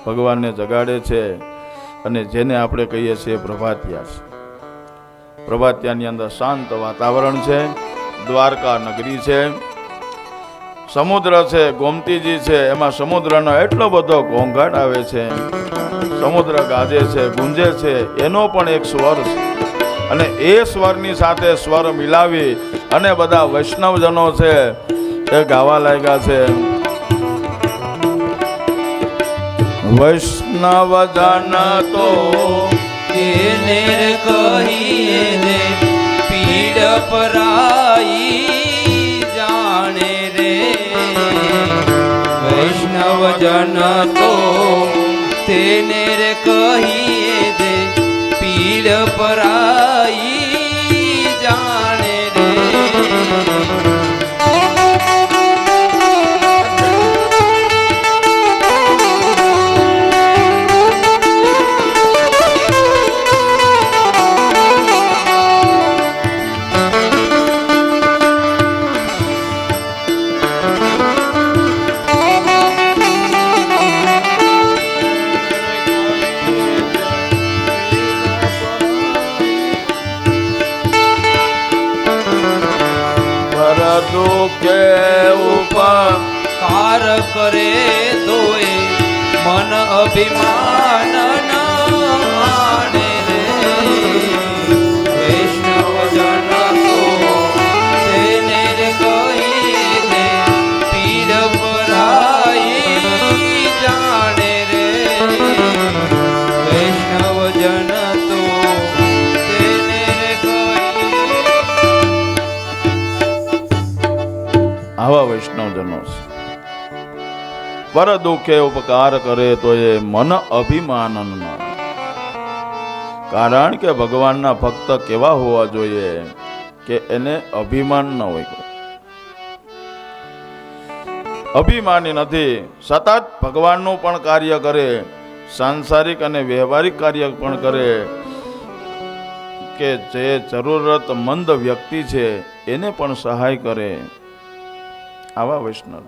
Speaker 3: ભગવાનને જગાડે છે. અને જેને આપણે કહીએ છીએ પ્રભાતિયા છે. પ્રભાતિયાની અંદર શાંત વાતાવરણ છે, દ્વારકા નગરી છે, સમુદ્ર છે, ગોમતીજી છે, એમાં સમુદ્રનો એટલો બધો ઘોંઘાટ આવે છે, સમુદ્ર ગાજે છે, ગુંજે છે, એનો પણ એક સ્વર છે. અને એ સ્વરની સાથે સ્વર મિલાવી અને બધા વૈષ્ણવજનો છે એ ગાવા લાગ્યા છે. વૈષ્ણવજન તો
Speaker 2: એને કહીએ રે પીડ પરાઈ જાણે રે. વૈષ્ણવજન તો તેને રે કહીએ રે પીડ પરાઈ જાણે રે.
Speaker 3: દુઃખે
Speaker 2: ઉપકાર કરે તોય મન અભિમાન ન માને રે. વૈષ્ણવજન તો તેને રે કહીએ રે પીડ પરાઈ જાણે રે. વૈષ્ણવજન તો તેને રે કહીએ.
Speaker 3: આવા વૈષ્ણવજનો છે. પર દુઃખે ઉપકાર કરે તો એ મન અભિમાન ન. કારણ કે ભગવાનના ભક્ત કેવા હોવા જોઈએ કે એને અભિમાન ન હોય. અભિમાની નથી, સતત ભગવાનનું પણ કાર્ય કરે, સાંસારિક અને વ્યવહારિક કાર્ય પણ કરે, કે જે જરૂરતમંદ વ્યક્તિ છે એને પણ સહાય કરે. આવા વૈષ્ણવ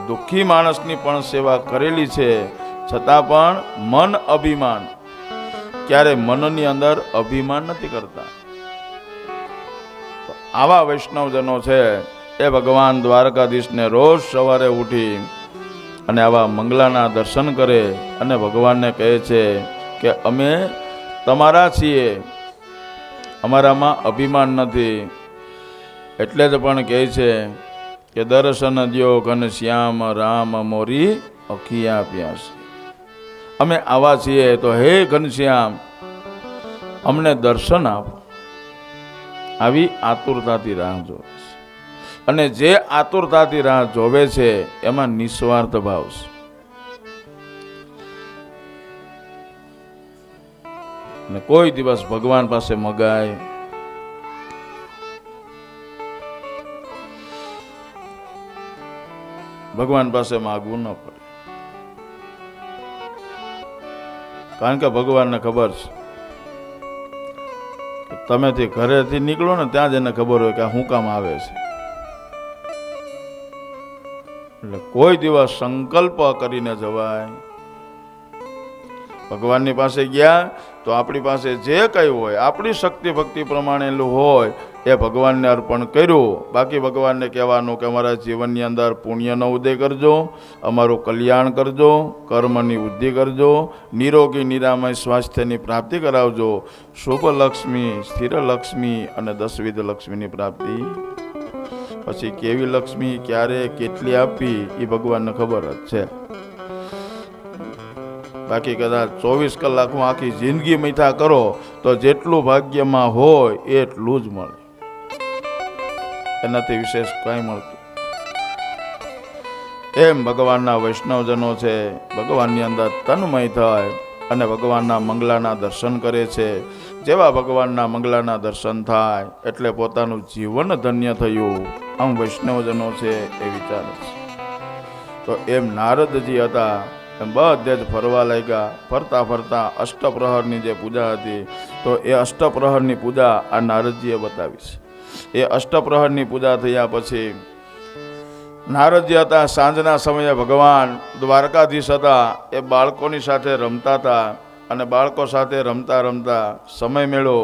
Speaker 3: દુઃખી માણસની પણ સેવા કરેલી છે, છતાં પણ મન અભિમાન, ક્યારે મનની અંદર અભિમાન નથી કરતા. આવા વૈષ્ણવજનો છે એ ભગવાન દ્વારકાધીશને રોજ સવારે ઉઠી અને આવા મંગલાના દર્શન કરે અને ભગવાનને કહે છે કે અમે તમારા છીએ, અમારામાં અભિમાન નથી. એટલે જ પણ કહે છે કે દર્શન દ્યો ઘનશ્યામ રામ મોરી અખિયા પ્યાસ. અમે આવા છીએ તો હે ઘનશ્યામ અમને દર્શન આપો. આવી આતુરતાથી રાહ જોવે છે, અને જે આતુરતાથી રાહ જોવે છે એમાં નિસ્વાર્થ ભાવ છે. ને કોઈ દિવસ ભગવાન પાસે મગાય, ભગવાન પાસે માગવું ન પડે. કારણ કે ભગવાનને ખબર છે કે તમેથી ઘરેથી નીકળો ને ત્યાં જ એને ખબર હોય કે આ શું કામ આવે છે. એટલે કોઈ દિવસ સંકલ્પ કરીને જવાય. ભગવાનની પાસે ગયા તો આપણી પાસે જે કંઈ હોય આપણી શક્તિ ભક્તિ પ્રમાણેલું હોય એ ભગવાનને અર્પણ કર્યું. બાકી ભગવાનને કહેવાનું કે અમારા જીવનની અંદર પુણ્યનો ઉદય કરજો, અમારું કલ્યાણ કરજો, કર્મની વૃદ્ધિ કરજો, નિરોગી નિરામય સ્વાસ્થ્યની પ્રાપ્તિ કરાવજો, શુભ લક્ષ્મી, સ્થિર લક્ષ્મી અને દસવિધ લક્ષ્મીની પ્રાપ્તિ. પછી કેવી લક્ષ્મી ક્યારે કેટલી આપવી એ ભગવાનને ખબર જ છે. બાકી કદાચ 24 કલાક હું આખી જિંદગી મીઠા કરો તો જેટલું ભાગ્યમાં હોય એટલું જ મળે, એનાથી વિશેષ કંઈ મળતું. એમ ભગવાનના વૈષ્ણવજનો છે ભગવાનની અંદર તન્મય થાય અને ભગવાનના મંગલાના દર્શન કરે છે. જેવા ભગવાનના મંગલાના દર્શન થાય એટલે પોતાનું જીવન ધન્ય થયું, આમ વૈષ્ણવજનો છે એ વિચારે છે. તો એમ નારદજી હતા એમ બધે જ ફરવા લાગ્યા. ફરતા ફરતા અષ્ટપ્રહરની જે પૂજા હતી તો એ અષ્ટપ્રહરની પૂજા આ નારદજીએ બતાવી છે. એ અષ્ટપ્રહરની પૂજા થયા પછી નારદજી હતા, સાંજના સમયે ભગવાન દ્વારકાધીશ હતા એ બાળકોની સાથે રમતા હતા. અને બાળકો સાથે રમતા રમતા સમય મેળો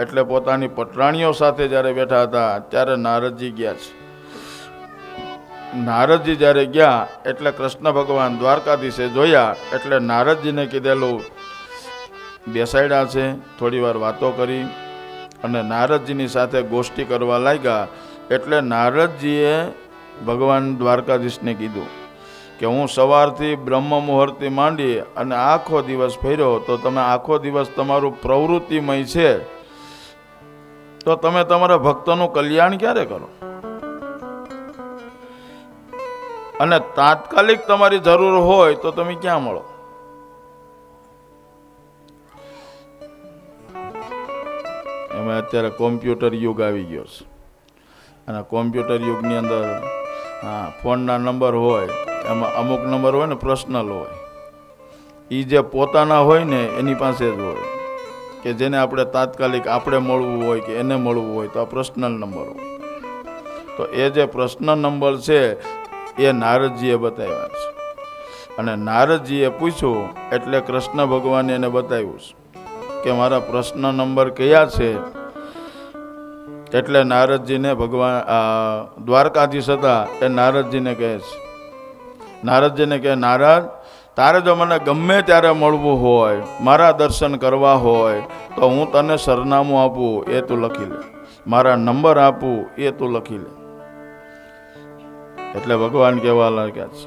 Speaker 3: એટલે પોતાની પટરાણીઓ સાથે જ્યારે બેઠા હતા ત્યારે નારદજી ગયા છે. નારદજી જ્યારે ગયા એટલે કૃષ્ણ ભગવાન દ્વારકાધીશે જોયા એટલે નારદજીને કીધેલું બેસાડ્યા છે, થોડી વાર વાતો કરી અને નારદજીની સાથે ગોષ્ઠી કરવા લાગ્યા. એટલે નારદજીએ ભગવાન દ્વારકાધીશને કીધું કે હું સવારથી બ્રહ્મ મુહૂર્તથી માંડી અને આખો દિવસ ફર્યો, તો તમે આખો દિવસ તમારું પ્રવૃત્તિમય છે તો તમે તમારા ભક્તોનું કલ્યાણ ક્યારે કરો? અને તાત્કાલિક તમારી જરૂર હોય તો તમે ક્યાં મળો? એમાં અત્યારે કોમ્પ્યુટર યુગ આવી ગયો છે અને કોમ્પ્યુટર યુગની અંદર ફોનના નંબર હોય એમાં અમુક નંબર હોય ને પર્સનલ હોય, એ જે પોતાના હોય ને એની પાસે જ હોય કે જેને આપણે તાત્કાલિક આપણે મળવું હોય કે એને મળવું હોય તો આ પર્સનલ નંબર હોય. તો એ જે પર્સનલ નંબર છે એ નારદજીએ બતાવ્યા છે. અને નારદજીએ પૂછ્યું એટલે કૃષ્ણ ભગવાને એને બતાવ્યું છે કે મારા પ્રશ્ન નંબર કયા છે. એટલે નારદજીને ભગવાન દ્વારકાધીશ હતા એ નારદજીને કહે છે, નારદજીને કહે નારદ તારે જો મને ગમે ત્યારે મળવું હોય, મારા દર્શન કરવા હોય તો હું તને સરનામું આપું એ તું લખી લે, મારા નંબર આપું એ તું લખી લે. એટલે ભગવાન કહેવા લાગ્યા છે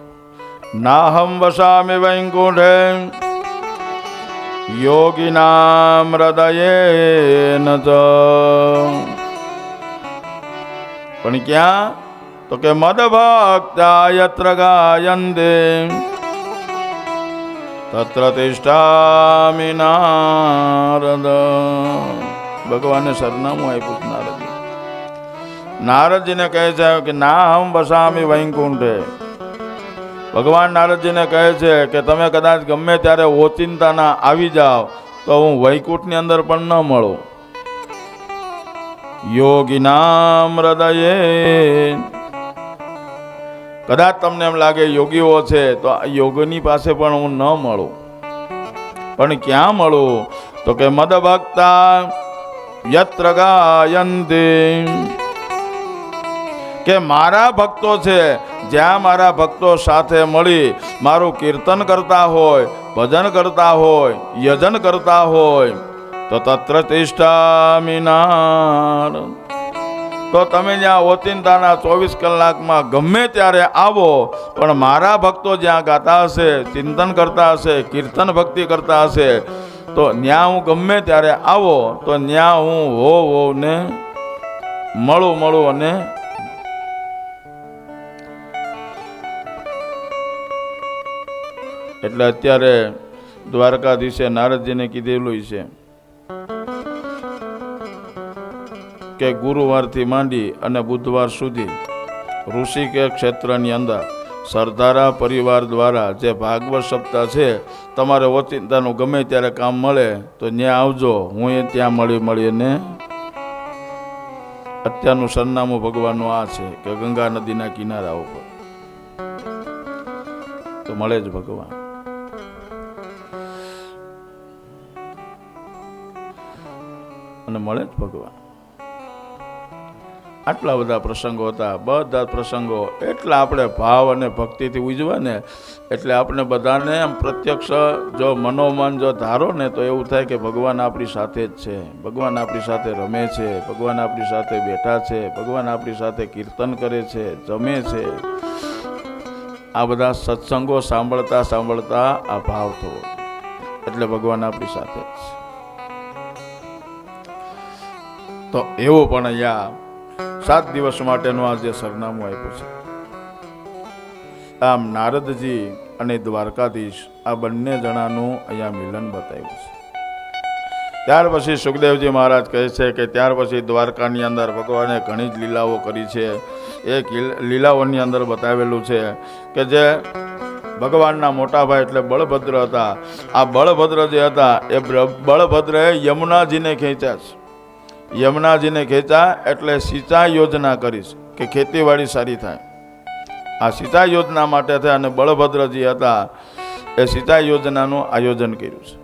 Speaker 3: નાહમ વસામિ વૈકુંઠે યોગિનામ હૃદયેન ચ. પણ ક્યાં? તો કે મદ ભક્તા યત્ર ગાયન્તે તત્ર તિષ્ઠામિ નારદ. ભગવાને સરનામું આપ્યું નારદ. નારદજીને કહે છે કે ના હમ વસામી વૈકુંઠે. ભગવાન નારદજીને કહે છે કે તમે કદાચ ગમે ત્યારે ઓચિંતાના આવી જાઓ તો હું વૈકુંઠની અંદર પણ ન મળું. યોગીનામ હૃદયે, કદાચ તમને એમ લાગે યોગીઓ છે તો યોગની પાસે પણ હું ન મળું. પણ ક્યાં મળું? તો કે મદ ભક્તા યત્ર ગાયંતી, કે મારા ભક્તો છે જ્યાં મારા ભક્તો સાથે મળી મારું કીર્તન કરતા હોય, ભજન કરતા હોય, યજન કરતા હોય તો તત્ર તિષ્ઠામિ નાર. તો તમે જ્યાં ઓચિંતાના 24 કલાકમાં ગમે ત્યારે આવો, પણ મારા ભક્તો જ્યાં ગાતા હશે, ચિંતન કરતા હશે, કીર્તન ભક્તિ કરતા હશે, તો ત્યાં હું ગમે ત્યારે આવો તો ત્યાં હું હોવ ને મળું અને એટલે અત્યારે દ્વારકાધીશે નારદજીને કીધેલું છે કે ગુરુવારથી માંડી અને બુધવાર સુધી ઋષિકેશ ક્ષેત્રની અંદર સરદારા પરિવાર દ્વારા જે ભાગવત સપ્તાહ છે, તમારે ઓચિંતાનું ગમે ત્યારે કામ મળે તો ત્યાં આવજો, હું એ ત્યાં મળીને. અત્યારનું સરનામું ભગવાનનું આ છે કે ગંગા નદીના કિનારા ઉપર તો મળે જ ભગવાન. અને મળે જ ભગવાન. આટલા બધા પ્રસંગો હતા, બધા પ્રસંગો એટલા આપણે ભાવ અને ભક્તિથી ઉજવા ને એટલે આપણે બધાને પ્રત્યક્ષ જો મનોમન જો ધારો ને તો એવું થાય કે ભગવાન આપણી સાથે જ છે, ભગવાન આપણી સાથે રમે છે, ભગવાન આપણી સાથે બેઠા છે, ભગવાન આપણી સાથે કીર્તન કરે છે, જમે છે. આ બધા સત્સંગો સાંભળતા સાંભળતા આ ભાવ થવો એટલે ભગવાન આપણી સાથે જ છે. તો એવું પણ અહીંયા 7 દિવસ માટેનું આ જે સરનામું આપ્યું છે. આમ નારદજી અને દ્વારકાધીશ આ બંને જણાનું અહીંયા મિલન બતાવ્યું છે. ત્યાર પછી સુખદેવજી મહારાજ કહે છે કે ત્યાર પછી દ્વારકાની અંદર ભગવાને ઘણી જ લીલાઓ કરી છે. એક લીલાઓની અંદર બતાવેલું છે કે જે ભગવાનના મોટા ભાઈ એટલે બળભદ્ર હતા. આ બળભદ્ર જે હતા એ બળભદ્રએ યમુનાજીને ખેંચ્યા છે. યમુનાજીને ખેંચ્યા એટલે સિંચાઈ યોજના કરીશ કે ખેતીવાડી સારી થાય. આ સિંચાઈ યોજના માટે થાય અને બળભદ્રજી હતા એ સિંચાઈ યોજનાનું આયોજન કર્યું છે.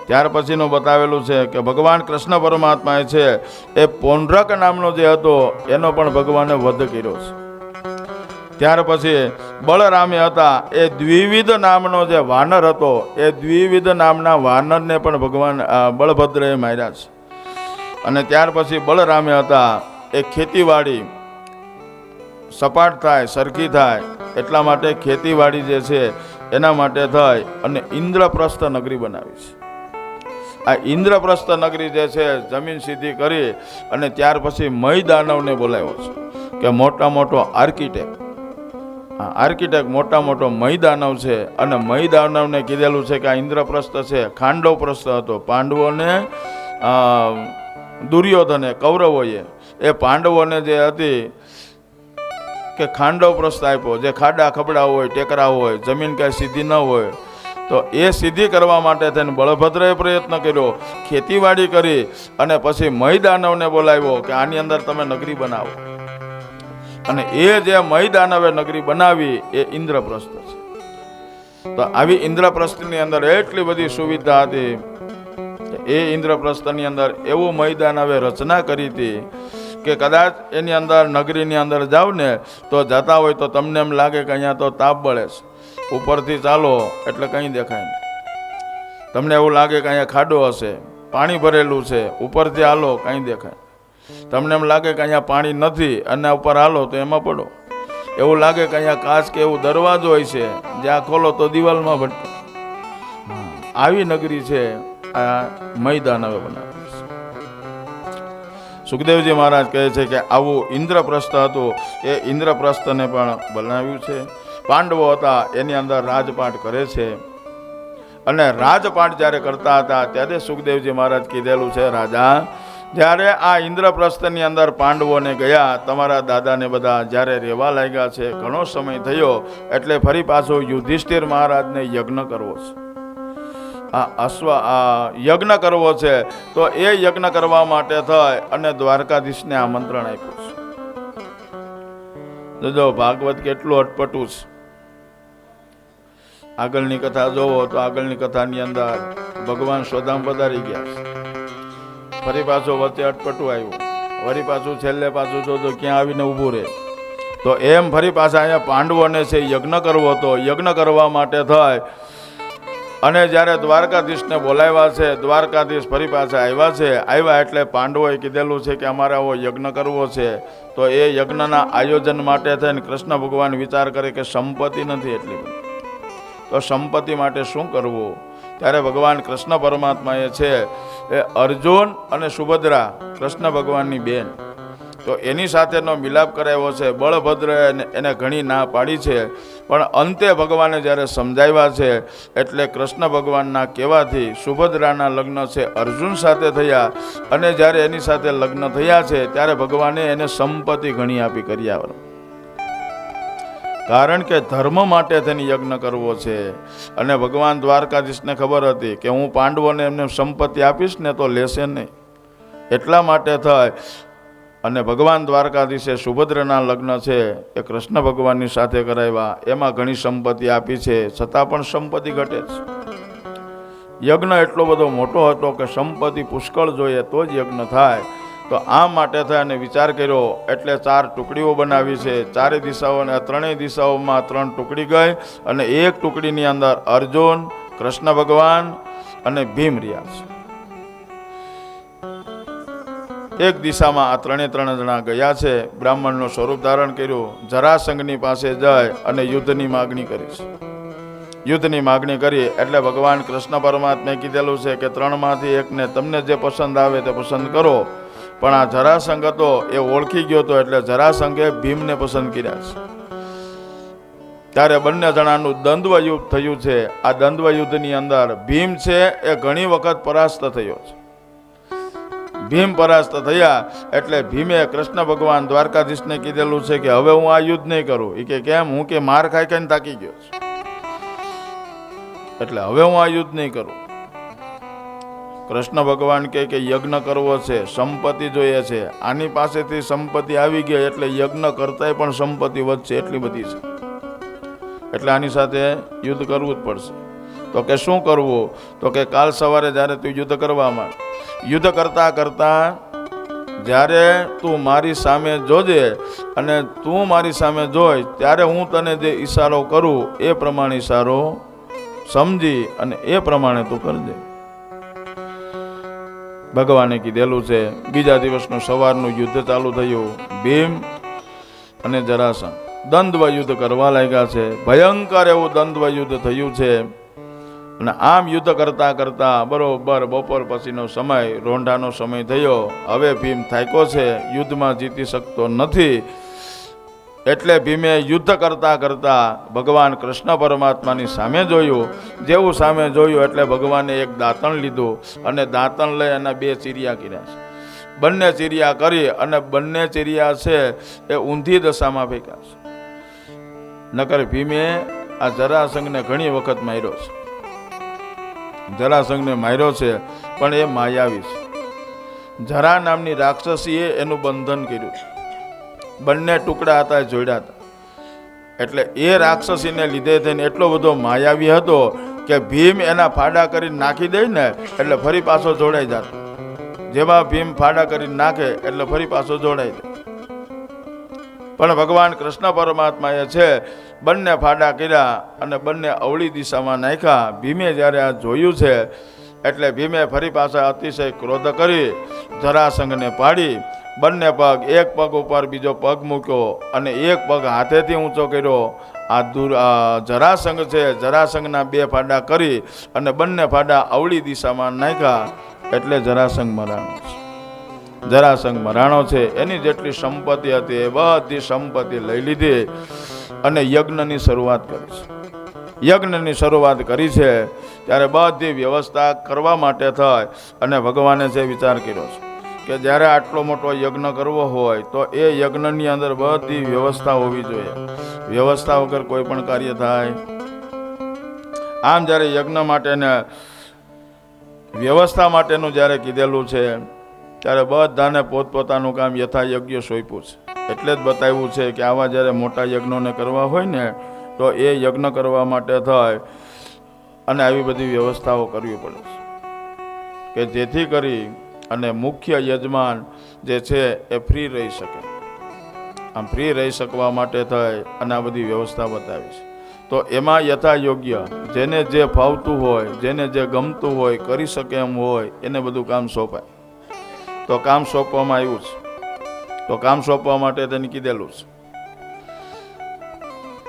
Speaker 3: ત્યાર પછીનું બતાવેલું છે કે ભગવાન કૃષ્ણ પરમાત્માએ છે એ પૌંડ્રક નામનો જે હતો એનો પણ ભગવાને વધ કર્યો છે. ત્યાર પછી બળરામે હતા એ દ્વિવિધ નામનો જે વાનર હતો એ દ્વિવિધ નામના વાનરને પણ ભગવાન બળભદ્રએ માર્યા છે. અને ત્યાર પછી બળરામે હતા એ ખેતીવાડી સપાટ થાય, સરખી થાય એટલા માટે ખેતીવાડી જે છે એના માટે થઈ અને ઇન્દ્રપ્રસ્થ નગરી બનાવી છે. આ ઇન્દ્રપ્રસ્થ નગરી જે છે જમીન સીધી કરી અને ત્યાર પછી મય દાનવને બોલાવ્યો છે કે મોટો આર્કિટેક્ટ મોટો મય દાનવ છે. અને મય દાનવને કીધેલું છે કે આ ઇન્દ્રપ્રસ્થ છે ખાંડવ પ્રસ્થ હતો. પાંડવોને દુર્યોધને કૌરવોએ એ પાંડવોને જે હતી કે ખાંડવ પ્રસ્થ આપ્યો, જે ખાડા ખબડા હોય, ટેકરા હોય, જમીન કાંઈ સીધી ન હોય તો એ સીધી કરવા માટે થઈને બળભદ્રએ પ્રયત્ન કર્યો, ખેતીવાડી કરી અને પછી મય દાનવને બોલાવ્યો કે આની અંદર તમે નગરી બનાવો. અને એ જે મય દાનવે નગરી બનાવી એ ઇન્દ્રપ્રસ્થ છે. તો આવી ઇન્દ્રપ્રસ્થની અંદર એટલી બધી સુવિધા હતી. એ ઇન્દ્રપ્રસ્થની અંદર એવું મય દાનવે રચના કરી હતી કે કદાચ એની અંદર નગરીની અંદર જાવ ને તો જતા હોય તો તમને એમ લાગે કે અહીંયા તો તાપ બળે છે. ઉપરથી ચાલો એટલે કંઈ દેખાય નહીં. તમને એવું લાગે કે અહીંયા ખાડો હશે, પાણી ભરેલું છે, ઉપરથી હાલો કંઈ દેખાય. તમને એમ લાગે કે અહીંયા પાણી નથી અને ઉપર હાલો તો એમાં પડો. એવું લાગે કે અહીંયા કાચ કે એવું દરવાજો હોય છે, જ્યાં ખોલો તો દિવાલમાં ભટકે. આવી નગરી છે આ મય દાનવે બનાવી. સુખદેવજી મહારાજ કહે છે કે આવું ઇન્દ્રપ્રસ્થ હતું એ ઇન્દ્રપ્રસ્થને પણ બનાવ્યું છે. પાંડવો હતા એની અંદર રાજપાટ કરે છે. અને રાજપાટ જ્યારે કરતા હતા ત્યારે સુખદેવજી મહારાજ કીધેલું છે રાજા જ્યારે આ ઇન્દ્રપ્રસ્થની અંદર પાંડવોને ગયા, તમારા દાદાને બધા જ્યારે રહેવા લાગ્યા છે, ઘણો સમય થયો, એટલે ફરી પાછો યુધિષ્ઠિર મહારાજને યજ્ઞ કરવો છે. આ યજ્ઞ કરવો છે. તો એ યજ્ઞ કરવા માટે થઈ અને દ્વારકાધીશને આમંત્રણ આપ્યું છે. જો ભાગવત કેટલું અટપટું છે. આગળની કથા જોવો તો આગળની કથાની અંદર ભગવાન સ્વધામ પધારી ગયા છે. ફરી પાછો વચ્ચે અટપટું આવ્યું, ફરી પાછું છેલ્લે પાછું જો ક્યાં આવીને ઊભું રહે. તો એમ ફરી પાછા અહીંયા પાંડવોને છે યજ્ઞ કરવો હતો. યજ્ઞ કરવા માટે થાય અને જ્યારે દ્વારકાધીશને બોલાવ્યા છે, દ્વારકાધીશ ફરી પાછા આવ્યા એટલે પાંડવોએ કીધેલું છે કે અમારે આવો યજ્ઞ કરવો છે. તો એ યજ્ઞના આયોજન માટે થઈને કૃષ્ણ ભગવાન વિચાર કરે કે સંપત્તિ નથી એટલી બધી, તો સંપત્તિ માટે શું કરવું? ત્યારે ભગવાન કૃષ્ણ પરમાત્માએ છે એ અર્જુન અને સુભદ્રા, કૃષ્ણ ભગવાનની બેન, તો એની સાથેનો મિલાપ કરાવ્યો છે. બળભદ્ર એને ઘણી ના પાડી છે, પણ અંતે ભગવાને જ્યારે સમજાવ્યા છે એટલે કૃષ્ણ ભગવાનના કહેવાથી સુભદ્રાના લગ્ન છે અર્જુન સાથે થયા. અને જ્યારે એની સાથે લગ્ન થયા છે ત્યારે ભગવાને એને સંપત્તિ ઘણી આપી કર્યા, કારણ કે ધર્મ માટે તેને યજ્ઞ કરવો છે. અને ભગવાન દ્વારકાધીશને ખબર હતી કે હું પાંડવોને એમને સંપત્તિ આપીશ ને તો લેશે નહીં, એટલા માટે થાય અને ભગવાન દ્વારકાધીશે સુભદ્રના લગ્ન છે એ કૃષ્ણ ભગવાનની સાથે કરાવ્યા. એમાં ઘણી સંપત્તિ આપી છે, છતાં પણ સંપત્તિ ઘટે છે. યજ્ઞ એટલો બધો મોટો હતો કે સંપત્તિ પુષ્કળ જોઈએ તો જ યજ્ઞ થાય. તો આ માટે થાય અને વિચાર કર્યો એટલે 4 ટુકડીઓ બનાવી છે. ચારે દિશાઓને, ત્રણેય દિશાઓમાં 3 ટુકડી ગઈ અને એક ટુકડીની અંદર અર્જુન, કૃષ્ણ ભગવાન અને ભીમ રહ્યા છે. એક દિશામાં આ 3 જણા ગયા છે. બ્રાહ્મણનું સ્વરૂપ ધારણ કર્યું, જરાસંઘની પાસે જાય અને યુદ્ધની માગણી કરી છે. યુદ્ધની માગણી કરી એટલે ભગવાન કૃષ્ણ પરમાત્માએ કીધેલું છે કે 3માંથી એકને તમને જે પસંદ આવે તે પસંદ કરો. પણ આ જરાસંઘ હતો એ ઓળખી ગયો હતો એટલે જરાસંઘે ભીમને પસંદ કર્યા છે. ત્યારે બંને જણાનું દ્વંદ્વ યુદ્ધ થયું છે. આ દ્વંદ્વ યુદ્ધની અંદર ભીમ છે એ ઘણી વખત પરાસ્ત થયો છે. ભીમ પરાસ્ત થયા એટલે ભીમે કૃષ્ણ ભગવાન દ્વારકાધીશને કીધેલું છે કે હવે હું આ યુદ્ધ નહીં કરું. એ કે કેમ? હું કે માર ખાઈ ખાઈને થાકી ગયો છું, એટલે હવે હું આ યુદ્ધ નહીં કરું. કૃષ્ણ ભગવાન કહે કે યજ્ઞ કરવો છે, સંપત્તિ જોઈએ છે. આની પાસેથી સંપત્તિ આવી ગઈ એટલે યજ્ઞ કરતાંય પણ સંપત્તિ વધશે, એટલી બધી છે. એટલે આની સાથે યુદ્ધ કરવું જ પડશે. તો કે શું કરવું? તો કે કાલ સવારે જ્યારે તું યુદ્ધ કરવા માંડ, યુદ્ધ કરતા કરતા જ્યારે તું મારી સામે જોજે અને તું મારી સામે જોઈ ત્યારે હું તને જે ઈશારો કરું એ પ્રમાણે ઈશારો સમજી અને એ પ્રમાણે તું કરજે. ભગવાને કીધેલું છે. બીજા દિવસનું સવારનું યુદ્ધ ચાલુ થયું. ભીમ અને જરાસંઘ દ્વંદ્વ યુદ્ધ કરવા લાગ્યા છે. ભયંકર એવું દ્વંદ્વ યુદ્ધ થયું છે. અને આમ યુદ્ધ કરતા કરતા બરોબર બપોર પછીનો સમય, રોંઢાનો સમય થયો. હવે ભીમ થાક્યો છે, યુદ્ધમાં જીતી શકતો નથી. એટલે ભીમે યુદ્ધ કરતા કરતા ભગવાન કૃષ્ણ પરમાત્માની સામે જોયું. જેવું સામે જોયું એટલે ભગવાને એક દાંતણ લીધું અને દાંતણ લઈ એના 2 ચીરિયા કર્યા છે. બંને ચીરિયા કરી અને બંને ચીરિયા છે એ ઊંધી દશામાં ફેંક્યા છે. નકર ભીમે આ જરાસંઘને ઘણી વખત માર્યો છે. જરાસંઘને માર્યો છે પણ એ માયાવી છે. જરા નામની રાક્ષસીએ એનું બંધન કર્યું છે. બંને ટુકડા હતા, જોડ્યા હતા. એટલે એ રાક્ષસીને લીધે થઈને એટલો બધો માયાવી હતો કે ભીમ એના ફાડા કરી નાખી દે ને એટલે ફરી પાછો જોડાઈ જતો. જેવા ભીમ ફાડા કરી નાખે એટલે ફરી પાછો જોડાઈ જાય. પણ ભગવાન કૃષ્ણ પરમાત્માએ છે બંને ફાડા કર્યા અને બંને અવળી દિશામાં નાખ્યા. ભીમે જ્યારે આ જોયું છે એટલે ભીમે ફરી પાછા અતિશય ક્રોધ કરી જરાસંઘને પાડી બંને પગ, એક પગ ઉપર બીજો પગ મૂક્યો અને એક પગ હાથેથી ઊંચો કર્યો. આ જરાસંઘ છે, જરાસંઘના 2 ફાડા કરી અને બંને ફાડા અવળી દિશામાં નાખ્યા એટલે જરાસંઘ મરાણો છે. જરાસંઘ મરાણો છે. એની જેટલી સંપત્તિ હતી એ બધી સંપત્તિ લઈ લીધી અને યજ્ઞની શરૂઆત કરી છે. યજ્ઞની શરૂઆત કરી છે ત્યારે બધી વ્યવસ્થા કરવા માટે થઈ અને ભગવાને છે વિચાર કર્યો છે કે જ્યારે આટલો મોટો યજ્ઞ કરવો હોય તો એ યજ્ઞની અંદર બધી વ્યવસ્થા હોવી જોઈએ. વ્યવસ્થા વગર કોઈ પણ કાર્ય થાય. આમ જ્યારે યજ્ઞ માટેને વ્યવસ્થા માટેનું જ્યારે કીધેલું છે ત્યારે બધાને પોતપોતાનું કામ યથાયોગ્ય સોંપ્યું છે. એટલે જ બતાવ્યું છે કે આવા જ્યારે મોટા યજ્ઞોને કરવા હોય ને તો એ યજ્ઞ કરવા માટે થાય અને આવી બધી વ્યવસ્થાઓ કરવી પડે છે કે જેથી કરી અને મુખ્ય યજમાન જે છે એ ફ્રી રહી શકે. આમ ફ્રી રહી શકવા માટે થાય અને આ બધી વ્યવસ્થા બતાવી છે. તો એમાં યથાયોગ્ય જેને જે ફાવતું હોય, જેને જે ગમતું હોય, કરી શકે એમ હોય એને બધું કામ સોંપાય. તો કામ સોંપવામાં આવ્યું છે. તો કામ સોંપવા માટે તેને કીધેલું છે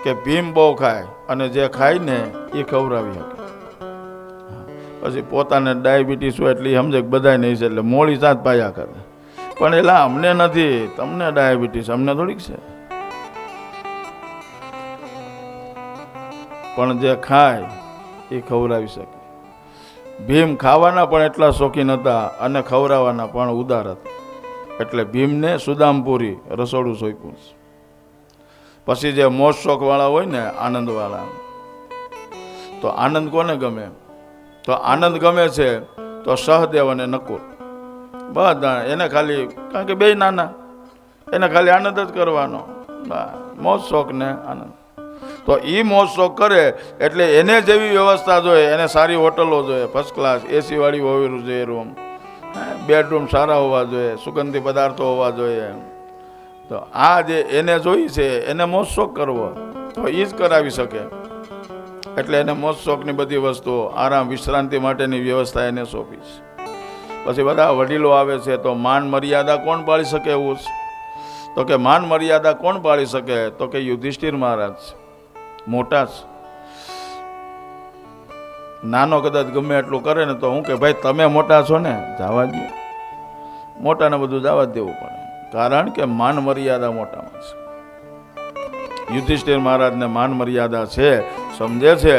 Speaker 3: કે ભીમ બહુ ખાય અને જે ખાય ને એ ખવડાવી શકે. પછી પોતાને ડાયાબિટીસ હોય એટલે સમજે કે બધા નહીં છે એટલે મોડી સાત પાયા કરે. પણ એલા અમને નથી, તમને ડાયાબિટીસ, અમને થોડીક છે. પણ જે ખાય એ ખવડાવી શકે. ભીમ ખાવાના પણ એટલા શોખીન હતા અને ખવડાવવાના પણ ઉદાર હતા. એટલે ભીમને સુદામપુરી રસોડું સોંપ્યું છે. પછી જે મોજ શોખવાળા હોય ને, આનંદવાળા, તો આનંદ કોને ગમે? તો આનંદ ગમે છે તો સહદેવ અને નકુલ બધા એને ખાલી, કારણ કે બે નાના, એને ખાલી આનંદ જ કરવાનો, મોજ શોખ ને આનંદ. તો એ મોજ શોખ કરે એટલે એને જેવી વ્યવસ્થા જોઈએ, એને સારી હોટલો જોઈએ, ફર્સ્ટ ક્લાસ એસી વાળી હોવી જોઈએ, રૂમ, બેડરૂમ સારા હોવા જોઈએ, સુગંધી પદાર્થો હોવા જોઈએ. તો આ જે એને જોઈ છે એને મોજ શોખ કરવો તો એ જ કરાવી શકે. એટલે એને મોજ શોખની બધી વસ્તુઓ, આરામ વિશ્રાંતિ માટેની વ્યવસ્થા એને સોંપી છે. પછી બધા વડીલો આવે છે તો માન મર્યાદા કોણ પાળી શકે એવું છે? તો કે માન મર્યાદા કોણ પાળી શકે? તો કે યુધિષ્ઠિર મહારાજ મોટા છે. નાનો કદાચ ગમે એટલું કરે ને તો હું કે ભાઈ તમે મોટા છો ને, જવા દો. મોટાને બધું જવા જ દેવું પડે, કારણ કે માન મર્યાદા મોટામાં છે. યુધિષ્ઠિર મહારાજને માન મર્યાદા છે, સમજે છે.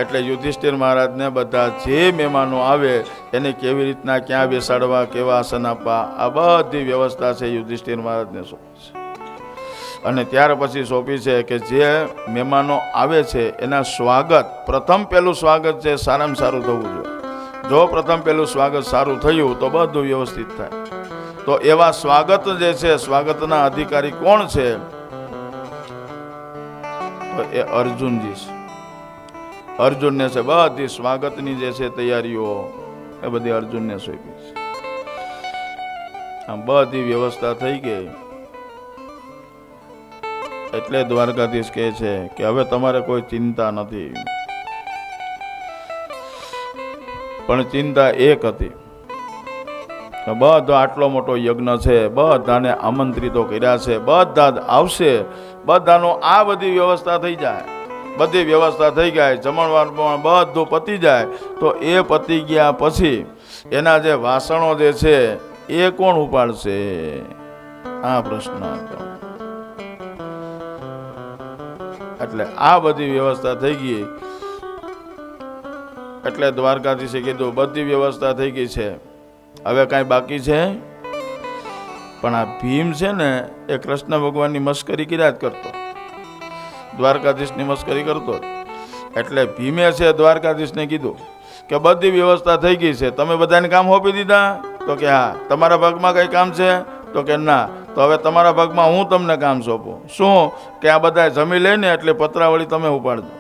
Speaker 3: એટલે યુધિષ્ઠિર મહારાજને બધા જે મહેમાનો આવે એને કેવી રીતના ક્યાં બેસાડવા, કેવા આસન આપવા, આ બધી વ્યવસ્થા છે યુધિષ્ઠિર મહારાજને સોંપી છે. અને ત્યાર પછી સોંપી છે કે જે મહેમાનો આવે છે એના સ્વાગત, પ્રથમ પહેલું સ્વાગત છે સારામાં સારું થવું જોઈએ. જો પ્રથમ પહેલું સ્વાગત સારું થયું તો બધું વ્યવસ્થિત થાય. તો એવા સ્વાગત જે છે, સ્વાગતના અધિકારી કોણ છે? તો એ અર્જુનજી છે. અર્જુનને છે બધી સ્વાગતની જે છે તૈયારીઓ એ બધી અર્જુનને સોંપી છે. આમ બધી વ્યવસ્થા થઈ ગઈ. એટલે દ્વારકાધીશ કહે છે કે હવે તમારે કોઈ ચિંતા નથી. પણ ચિંતા એક હતી, બધો આટલો મોટો યજ્ઞ છે, બધાને આમંત્રિતો કર્યા છે, બધા જ આવશે, બધાનો આ બધી વ્યવસ્થા થઈ જાય. બધી વ્યવસ્થા થઈ જાય, જમણવાર પણ બધું પતી જાય. તો એ પતી ગયા પછી એના જે વાસણો જે છે એ કોણ ઉપાડશે? આ પ્રશ્ન હતો. એટલે આ બધી વ્યવસ્થા થઈ ગઈ. એટલે દ્વારકાધીશે કીધું બધી વ્યવસ્થા થઈ ગઈ છે, હવે કાંઈ બાકી છે? પણ આ ભીમ છે ને એ કૃષ્ણ ભગવાનની મસ્કરી કર્યા જ કરતો, દ્વારકાધીશની મસ્કરી કરતો. એટલે ભીમે છે દ્વારકાધીશને કીધું કે બધી વ્યવસ્થા થઈ ગઈ છે, તમે બધાને કામ સોંપી દીધા? તો કે હા. તમારા ભાગમાં કંઈ કામ છે? તો કે ના. તો હવે તમારા ભાગમાં હું તમને કામ સોંપું. શું? કે આ બધા જમી લઈને એટલે પતરાવળી તમે ઉપાડજો.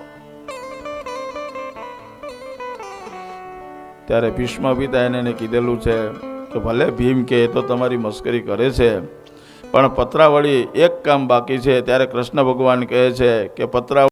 Speaker 3: ત્યારે ભીષ્મ પિતા એને કીધેલું છે કે ભલે ભીમ કે એ તો તમારી મસ્કરી કરે છે, પણ પતરાવળી એક કામ બાકી છે. ત્યારે કૃષ્ણ ભગવાન કહે છે કે પતરા